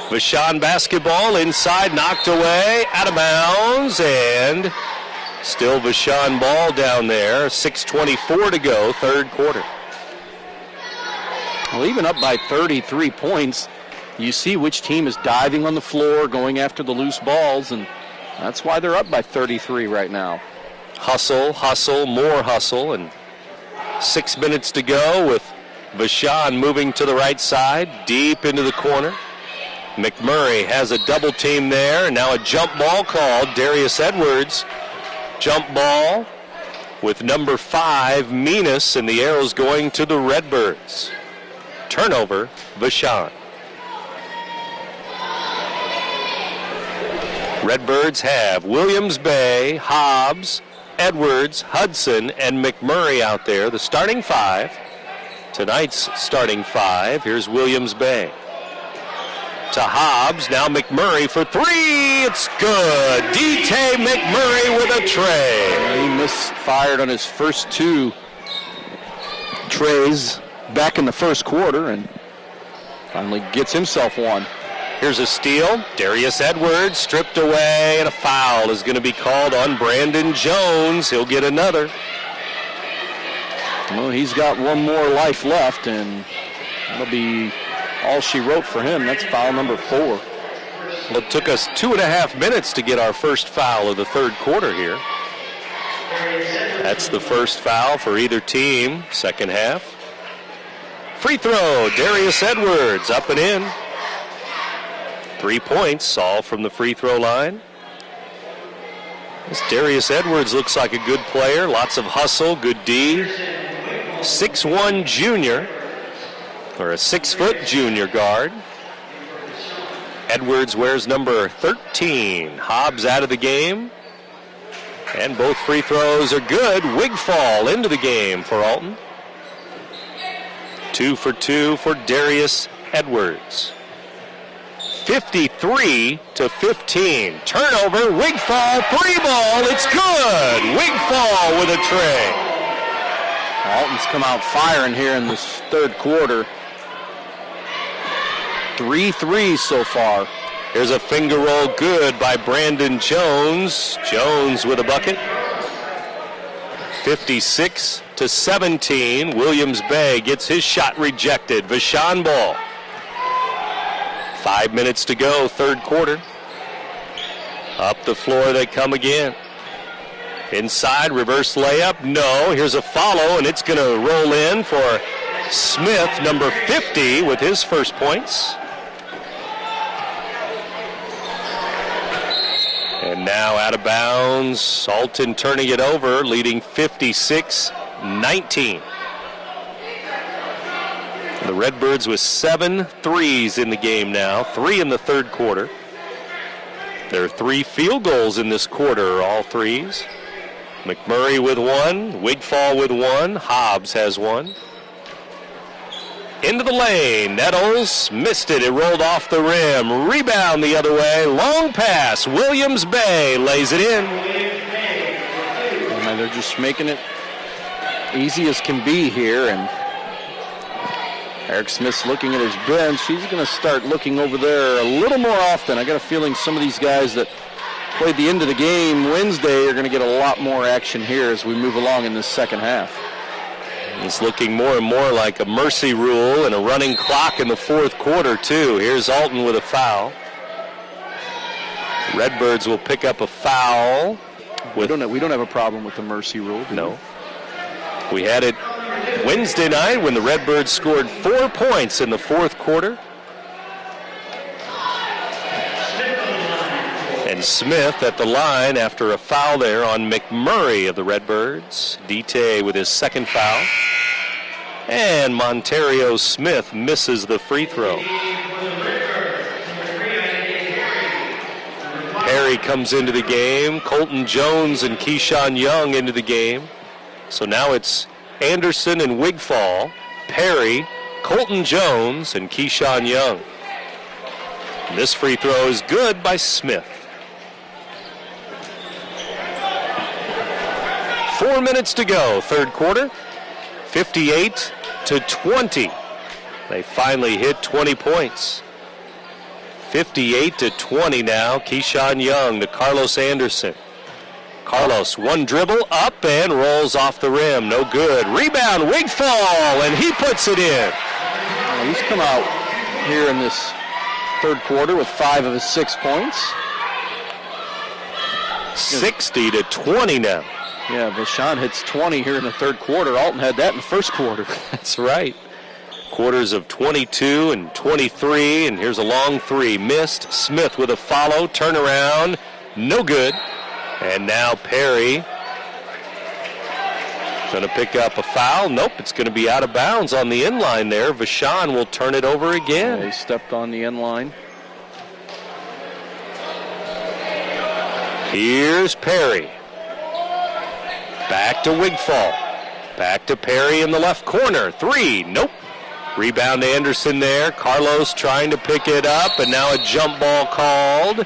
Vashon basketball inside, knocked away, out of bounds, and still Vashon ball down there. 6:24 to go, third quarter. Well, even up by 33 points, you see which team is diving on the floor, going after the loose balls, and that's why they're up by 33 right now. Hustle, more hustle, and 6 minutes to go with Vashon moving to the right side, deep into the corner. McMurray has a double team there, and now a jump ball called. Darius Edwards, jump ball with number 5, Minas, and the arrow's going to the Redbirds. Turnover, Vashon. Redbirds have Williams Bay, Hobbs, Edwards, Hudson, and McMurray out there, the starting 5. Tonight's starting 5. Here's Williams Bay. To Hobbs, now McMurray for 3. It's good. D.T. McMurray with a tray. He misfired on his first 2 trays back in the first quarter and finally gets himself one. Here's a steal. Darius Edwards stripped away, and a foul is going to be called on Brandon Jones. He'll get another. Well, he's got one more life left, and that'll be all she wrote for him. That's foul number 4. Well, it took us 2.5 minutes to get our first foul of the third quarter here. That's the first foul for either team, second half. Free throw, Darius Edwards up and in. 3 points, all from the free throw line. This Darius Edwards looks like a good player. Lots of hustle, good D. 6'1" junior, or a 6-foot junior guard. Edwards wears number 13. Hobbs out of the game. And both free throws are good. Wigfall into the game for Alton. 2 for 2 for Darius Edwards. 53-15. Turnover, Wigfall, 3 ball, it's good. Wigfall with a tray. Alton's come out firing here in this third quarter. 3 threes so far. Here's a finger roll good by Brandon Jones. Jones with a bucket. 56-17. Williams Bay gets his shot rejected. Vashon ball. 5 minutes to go, third quarter. Up the floor they come again. Inside, reverse layup. No, here's a follow, and it's going to roll in for Smith, number 50, with his first points. And now out of bounds. Alton turning it over, leading 56-19. The Redbirds with 7 threes in the game now, 3 in the third quarter. There are 3 field goals in this quarter, all threes. McMurray with 1, Wigfall with 1, Hobbs has 1. Into the lane, Nettles missed it, it rolled off the rim. Rebound the other way, long pass, Williams Bay lays it in. And they're just making it easy as can be here, and Eric Smith's looking at his bench. He's going to start looking over there a little more often. I got a feeling some of these guys that played the end of the game Wednesday are going to get a lot more action here as we move along in this second half. It's looking more and more like a mercy rule and a running clock in the fourth quarter, too. Here's Alton with a foul. Redbirds will pick up a foul. We don't have a problem with the mercy rule, do No. We had it Wednesday night when the Redbirds scored 4 points in the fourth quarter. And Smith at the line after a foul there on McMurray of the Redbirds. Dite with his second foul. And Monterio Smith misses the free throw. Perry comes into the game. Colton Jones and Keyshawn Young into the game. So now it's Anderson and Wigfall, Perry, Colton Jones, and Keyshawn Young. And this free throw is good by Smith. 4 minutes to go, third quarter, 58-20. They finally hit 20 points. 58-20 now. Keyshawn Young to Carlos Anderson. Carlos, one dribble up and rolls off the rim. No good. Rebound, Wigfall, and he puts it in. He's come out here in this third quarter with 5 of his 6 points. 60-20 now. Yeah, Vashon hits 20 here in the third quarter. Alton had that in the first quarter. That's right. Quarters of 22 and 23, and here's a long three. Missed. Smith with a follow, turnaround, no good. And now Perry going to pick up a foul. Nope, it's going to be out of bounds on the inline there. Vashon will turn it over again. Yeah, he stepped on the inline. Here's Perry. Back to Wigfall. Back to Perry in the left corner. 3, nope. Rebound Anderson there. Carlos trying to pick it up, and now a jump ball called.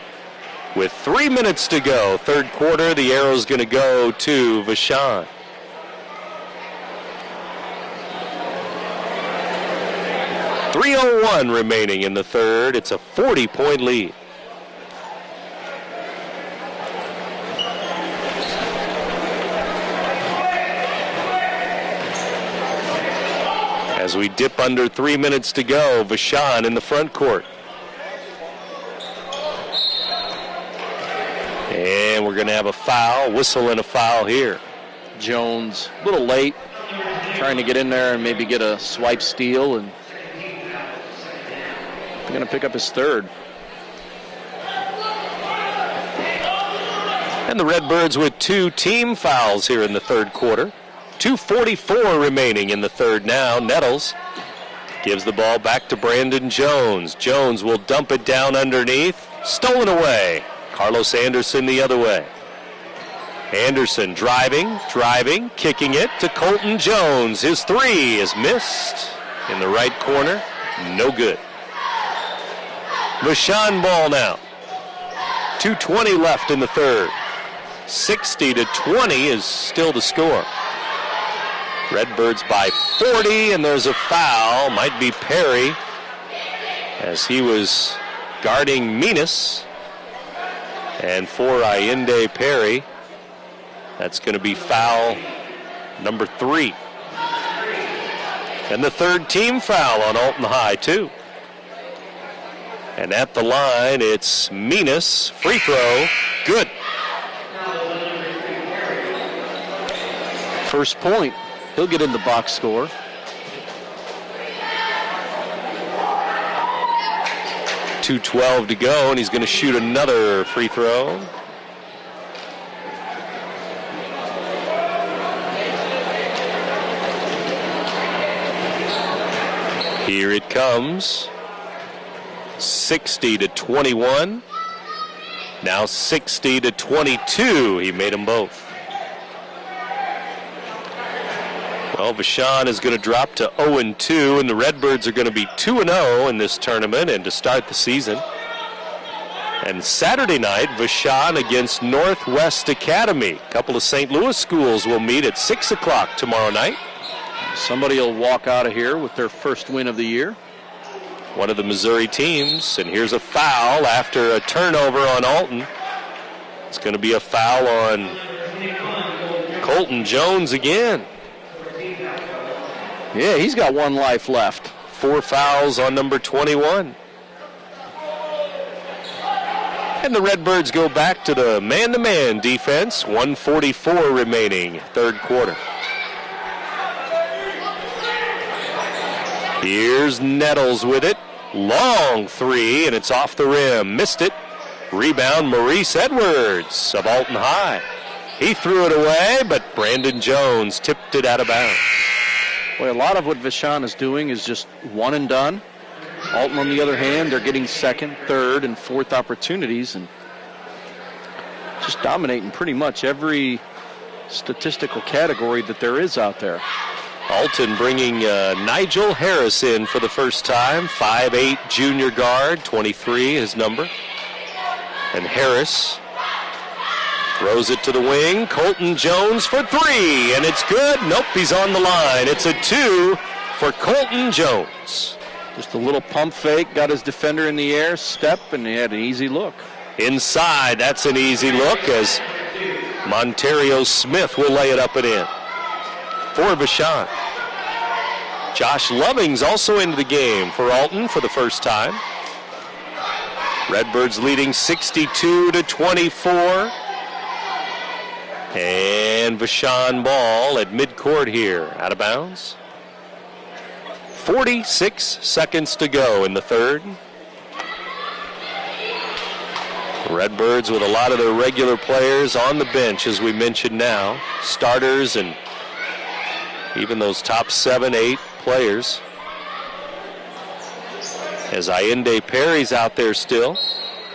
With 3 minutes to go, third quarter, the arrow's going to go to Vashon. .301 remaining in the third. It's a 40-point lead. As we dip under 3 minutes to go, Vashon in the front court. And we're going to have a foul, whistle and a foul here. Jones, a little late, trying to get in there and maybe get a swipe steal, and they're going to pick up his third. And the Redbirds with 2 team fouls here in the third quarter. 2:44 remaining in the third now. Nettles gives the ball back to Brandon Jones. Jones will dump it down underneath. Stolen away. Carlos Anderson the other way. Anderson driving, kicking it to Colton Jones. His 3 is missed in the right corner. No good. Vashon ball now. 2:20 left in the third. 60-20 is still the score. Redbirds by 40, and there's a foul. Might be Perry, as he was guarding Minas. And for Allende Perry, that's going to be foul number 3. And the third team foul on Alton High, too. And at the line, it's Minas. Free throw, good. First point. He'll get in the box score. .212 to go, and he's going to shoot another free throw. Here it comes. 60-21. Now 60-22. He made them both. Well, Vashon is going to drop to 0-2, and the Redbirds are going to be 2-0 in this tournament and to start the season. And Saturday night, Vashon against Northwest Academy. A couple of St. Louis schools will meet at 6 o'clock tomorrow night. Somebody will walk out of here with their first win of the year. One of the Missouri teams, and here's a foul after a turnover on Alton. It's going to be a foul on Colton Jones again. Yeah, he's got one life left. 4 fouls on number 21. And the Redbirds go back to the man-to-man defense. 1:44 remaining, third quarter. Here's Nettles with it. Long three, and it's off the rim. Missed it. Rebound, Maurice Edwards of Alton High. He threw it away, but Brandon Jones tipped it out of bounds. Boy, a lot of what Vashon is doing is just one and done. Alton, on the other hand, they're getting second, third, and fourth opportunities and just dominating pretty much every statistical category that there is out there. Alton bringing Nigel Harris in for the first time, 5'8" junior guard, 23 his number. And Harris throws it to the wing. Colton Jones for three, and it's good. Nope, he's on the line. It's a 2 for Colton Jones. Just a little pump fake, got his defender in the air, step, and he had an easy look. Inside, that's an easy look as Monterio Smith will lay it up and in for Vashon. Josh Loving's also into the game for Alton for the first time. Redbirds leading 62-24. And Vashon ball at midcourt here, out of bounds. 46 seconds to go in the third. Redbirds with a lot of their regular players on the bench, as we mentioned now. Starters and even those top 7, 8 players. As Allende Perry's out there still.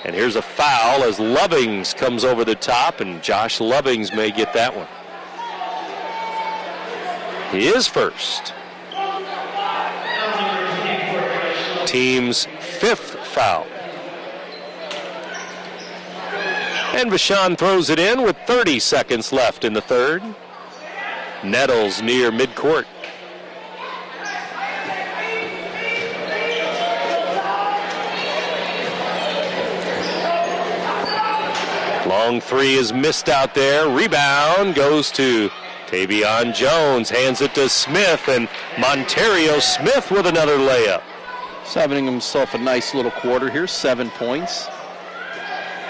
And here's a foul as Lovings comes over the top, and Josh Lovings may get that one. He is first. Team's 5th foul. And Vashon throws it in with 30 seconds left in the third. Nettles near midcourt. Long three is missed out there. Rebound goes to Tavion Jones. Hands it to Smith, and Monterio Smith with another layup. He's having himself a nice little quarter here, 7 points.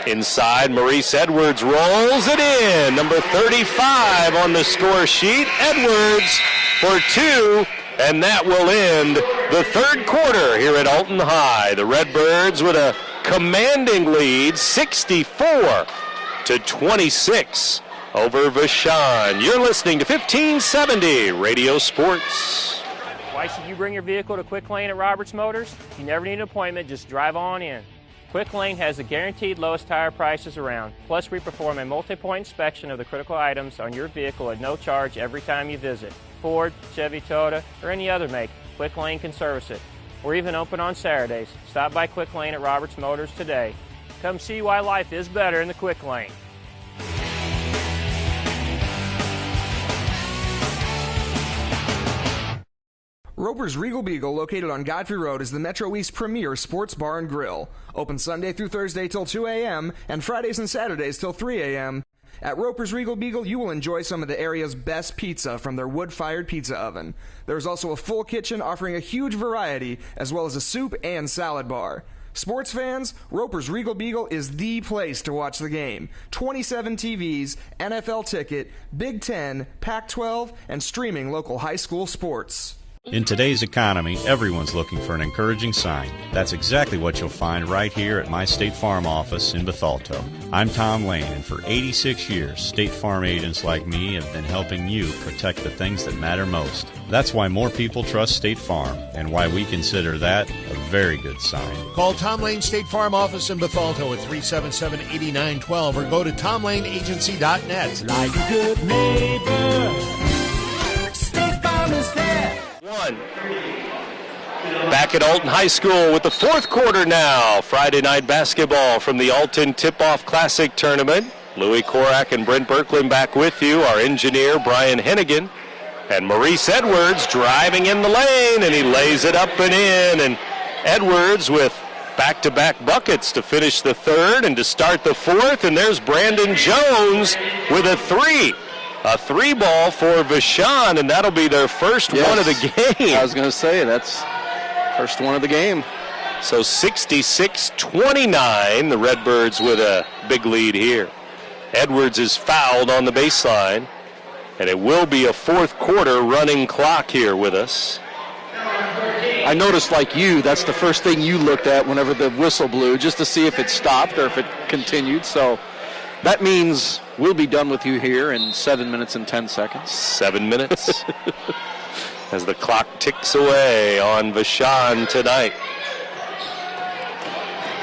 Inside, Maurice Edwards rolls it in. Number 35 on the score sheet. Edwards for 2, and that will end the third quarter here at Alton High. The Redbirds with a commanding lead, 64-26 over Vashon. You're listening to 1570 Radio Sports. Why should you bring your vehicle to Quick Lane at Roberts Motors? You never need an appointment, just drive on in. Quick Lane has the guaranteed lowest tire prices around. Plus, we perform a multi-point inspection of the critical items on your vehicle at no charge every time you visit. Ford, Chevy, Toyota, or any other make, Quick Lane can service it. We're even open on Saturdays. Stop by Quick Lane at Roberts Motors today. Come see why life is better in the Quick Lane. Roper's Regal Beagle, located on Godfrey Road, is the Metro East premier sports bar and grill. Open Sunday through Thursday till 2 a.m. and Fridays and Saturdays till 3 a.m. At Roper's Regal Beagle, you will enjoy some of the area's best pizza from their wood-fired pizza oven. There's also a full kitchen offering a huge variety, as well as a soup and salad bar. Sports fans, Roper's Regal Beagle is the place to watch the game. 27 TVs, NFL ticket, Big Ten, Pac-12, and streaming local high school sports. In today's economy, everyone's looking for an encouraging sign. That's exactly what you'll find right here at my State Farm office in Bethalto. I'm Tom Lane, and for 86 years, State Farm agents like me have been helping you protect the things that matter most. That's why more people trust State Farm, and why we consider that a very good sign. Call Tom Lane State Farm office in Bethalto at 377-8912 or go to tomlaneagency.net. Like a good neighbor, State Farm is there. Back at Alton High School with the fourth quarter now. Friday night basketball from the Alton Tip-Off Classic tournament. Louis Korak and Brent Berkland back with you. Our engineer, Brian Hennigan. And Maurice Edwards driving in the lane, and he lays it up and in. And Edwards with back-to-back buckets to finish the third and to start the fourth. And there's Brandon Jones with a three. A three ball for Vashon, and that'll be their first one of the game. I was going to say, that's first one of the game. So 66-29, the Redbirds with a big lead here. Edwards is fouled on the baseline, and it will be a fourth quarter running clock here with us. I noticed, like you, that's the first thing you looked at whenever the whistle blew, just to see if it stopped or if it continued. So that means we'll be done with you here in 7 minutes and 10 seconds. 7 minutes as the clock ticks away on Vashon tonight.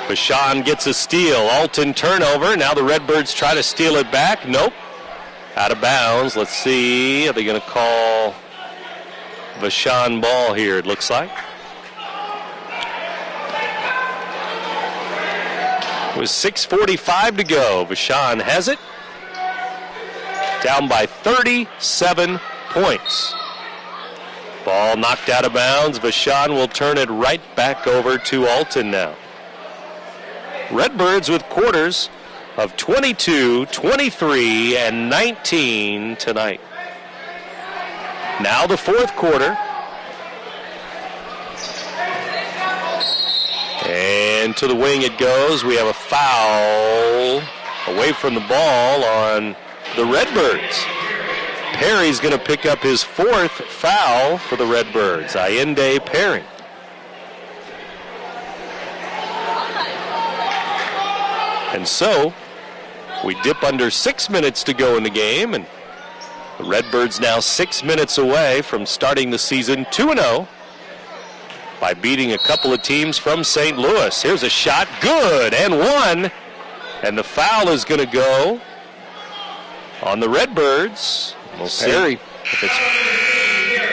Vashon gets a steal. Alton turnover. Now the Redbirds try to steal it back. Nope. Out of bounds. Let's see. Are they going to call Vashon ball here, it looks like? With 6:45 to go. Vashon has it. Down by 37 points. Ball knocked out of bounds. Vashon will turn it right back over to Alton now. Redbirds with quarters of 22, 23, and 19 tonight. Now the fourth quarter. And to the wing it goes. We have a foul away from the ball on the Redbirds. Perry's going to pick up his fourth foul for the Redbirds. Allende Perry. And so we dip under 6 minutes to go in the game, and the Redbirds now 6 minutes away from starting the season 2-0 by beating a couple of teams from St. Louis. Here's a shot, good, and one. And the foul is going to go on the Redbirds. We'll see if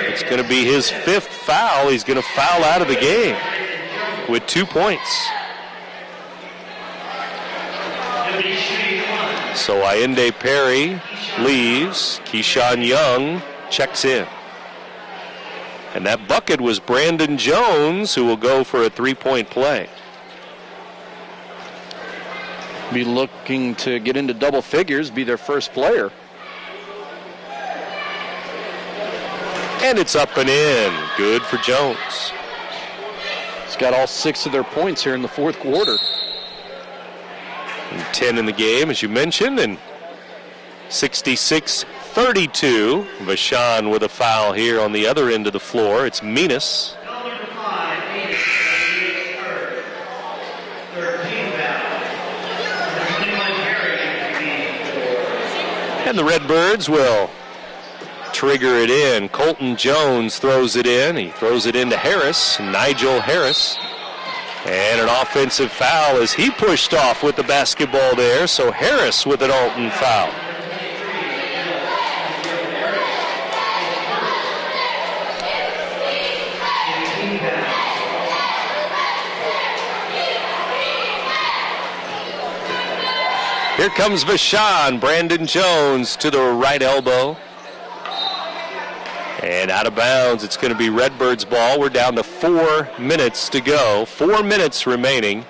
it's going to be his fifth foul. He's going to foul out of the game with 2 points. So Allende Perry leaves. Keyshawn Young checks in. And that bucket was Brandon Jones, who will go for a three-point play. Be looking to get into double figures, be their first player. And it's up and in. Good for Jones. He's got all 6 of their points here in the fourth quarter. And 10 in the game, as you mentioned, and 66-32. Vashon with a foul here on the other end of the floor. It's Minas. And the Redbirds will trigger it in. Colton Jones throws it in. He throws it into Harris, Nigel Harris. And an offensive foul as he pushed off with the basketball there. So Harris with an Alton foul. Here comes Vashon. Brandon Jones to the right elbow. And out of bounds, it's going to be Redbirds ball. We're down to 4 minutes to go. 4 minutes remaining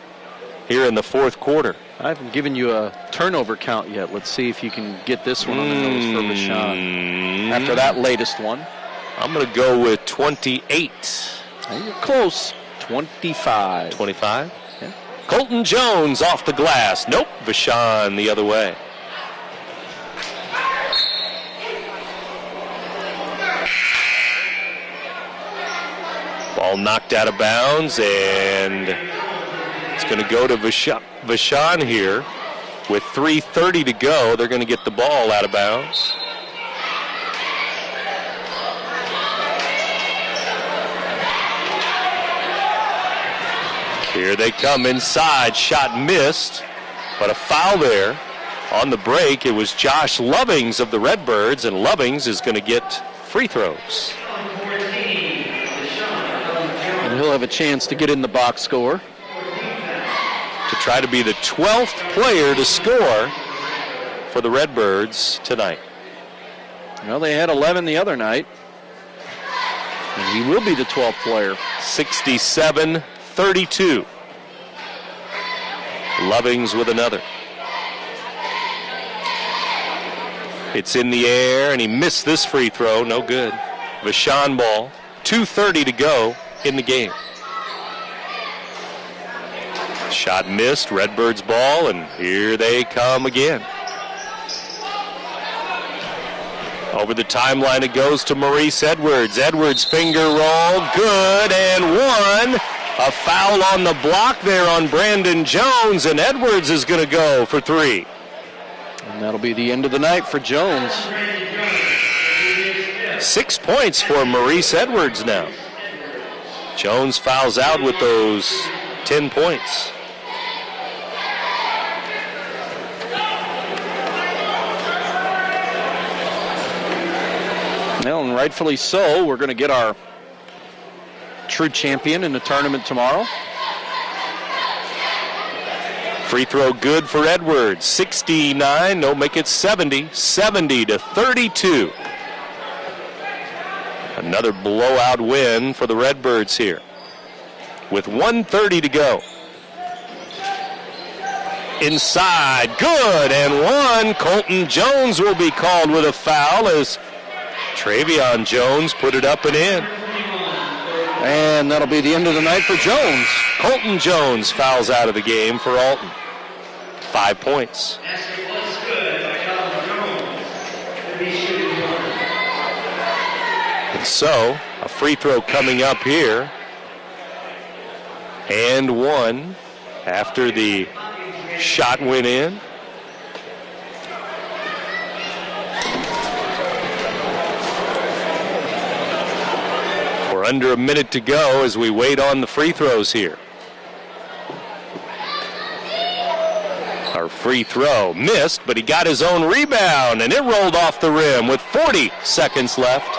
here in the fourth quarter. I haven't given you a turnover count yet. Let's see if you can get this one on the nose for Vashon. After that latest one. I'm going to go with 28. You're close. 25. 25? Yeah. Colton Jones off the glass. Nope. Vashon the other way. Ball knocked out of bounds, and it's going to go to Vashon here. With 3:30 to go, they're going to get the ball out of bounds. Here they come inside. Shot missed, but a foul there. On the break, it was Josh Lovings of the Redbirds, and Lovings is going to get free throws. And he'll have a chance to get in the box score. To try to be the 12th player to score for the Redbirds tonight. Well, they had 11 the other night. And he will be the 12th player. 67-32. Lovings with another. It's in the air, and he missed this free throw. No good. Vashon ball. 2:30 to go in the game. Shot missed. Redbirds ball, and here they come again. Over the timeline it goes to Maurice Edwards. Edwards finger roll, good, and one. A foul on the block there on Brandon Jones, and Edwards is going to go for three. And that'll be the end of the night for Jones. 6 points for Maurice Edwards now. Jones fouls out with those 10 points. Well, and rightfully so. We're going to get our true champion in the tournament tomorrow. Free throw good for Edwards. 69, no, make it 70. 70-32. Another blowout win for the Redbirds here. With 1:30 to go. Inside, good, and one. Colton Jones will be called with a foul as Travion Jones put it up and in. And that'll be the end of the night for Jones. Colton Jones fouls out of the game for Alton. 5 points. And so, a free throw coming up here. And one after the shot went in. We're under a minute to go as we wait on the free throws here. Our free throw missed, but he got his own rebound, and it rolled off the rim with 40 seconds left.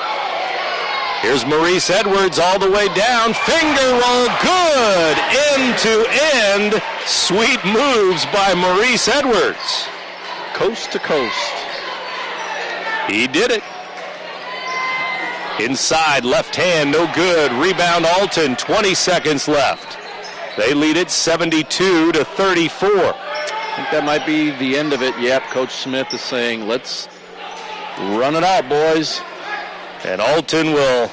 Here's Maurice Edwards all the way down. Finger roll, good. End to end. Sweet moves by Maurice Edwards. Coast to coast. He did it. Inside, left hand, no good. Rebound Alton, 20 seconds left. They lead it 72-34. I think that might be the end of it. Yep, Coach Smith is saying, let's run it out, boys. And Alton will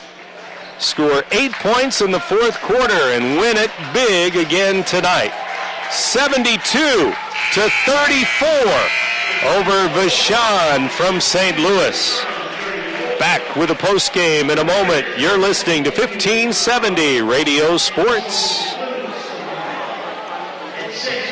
score 8 points in the fourth quarter and win it big again tonight. 72-34 over Vashon from St. Louis. Back with a post game in a moment. You're listening to 1570 Radio Sports.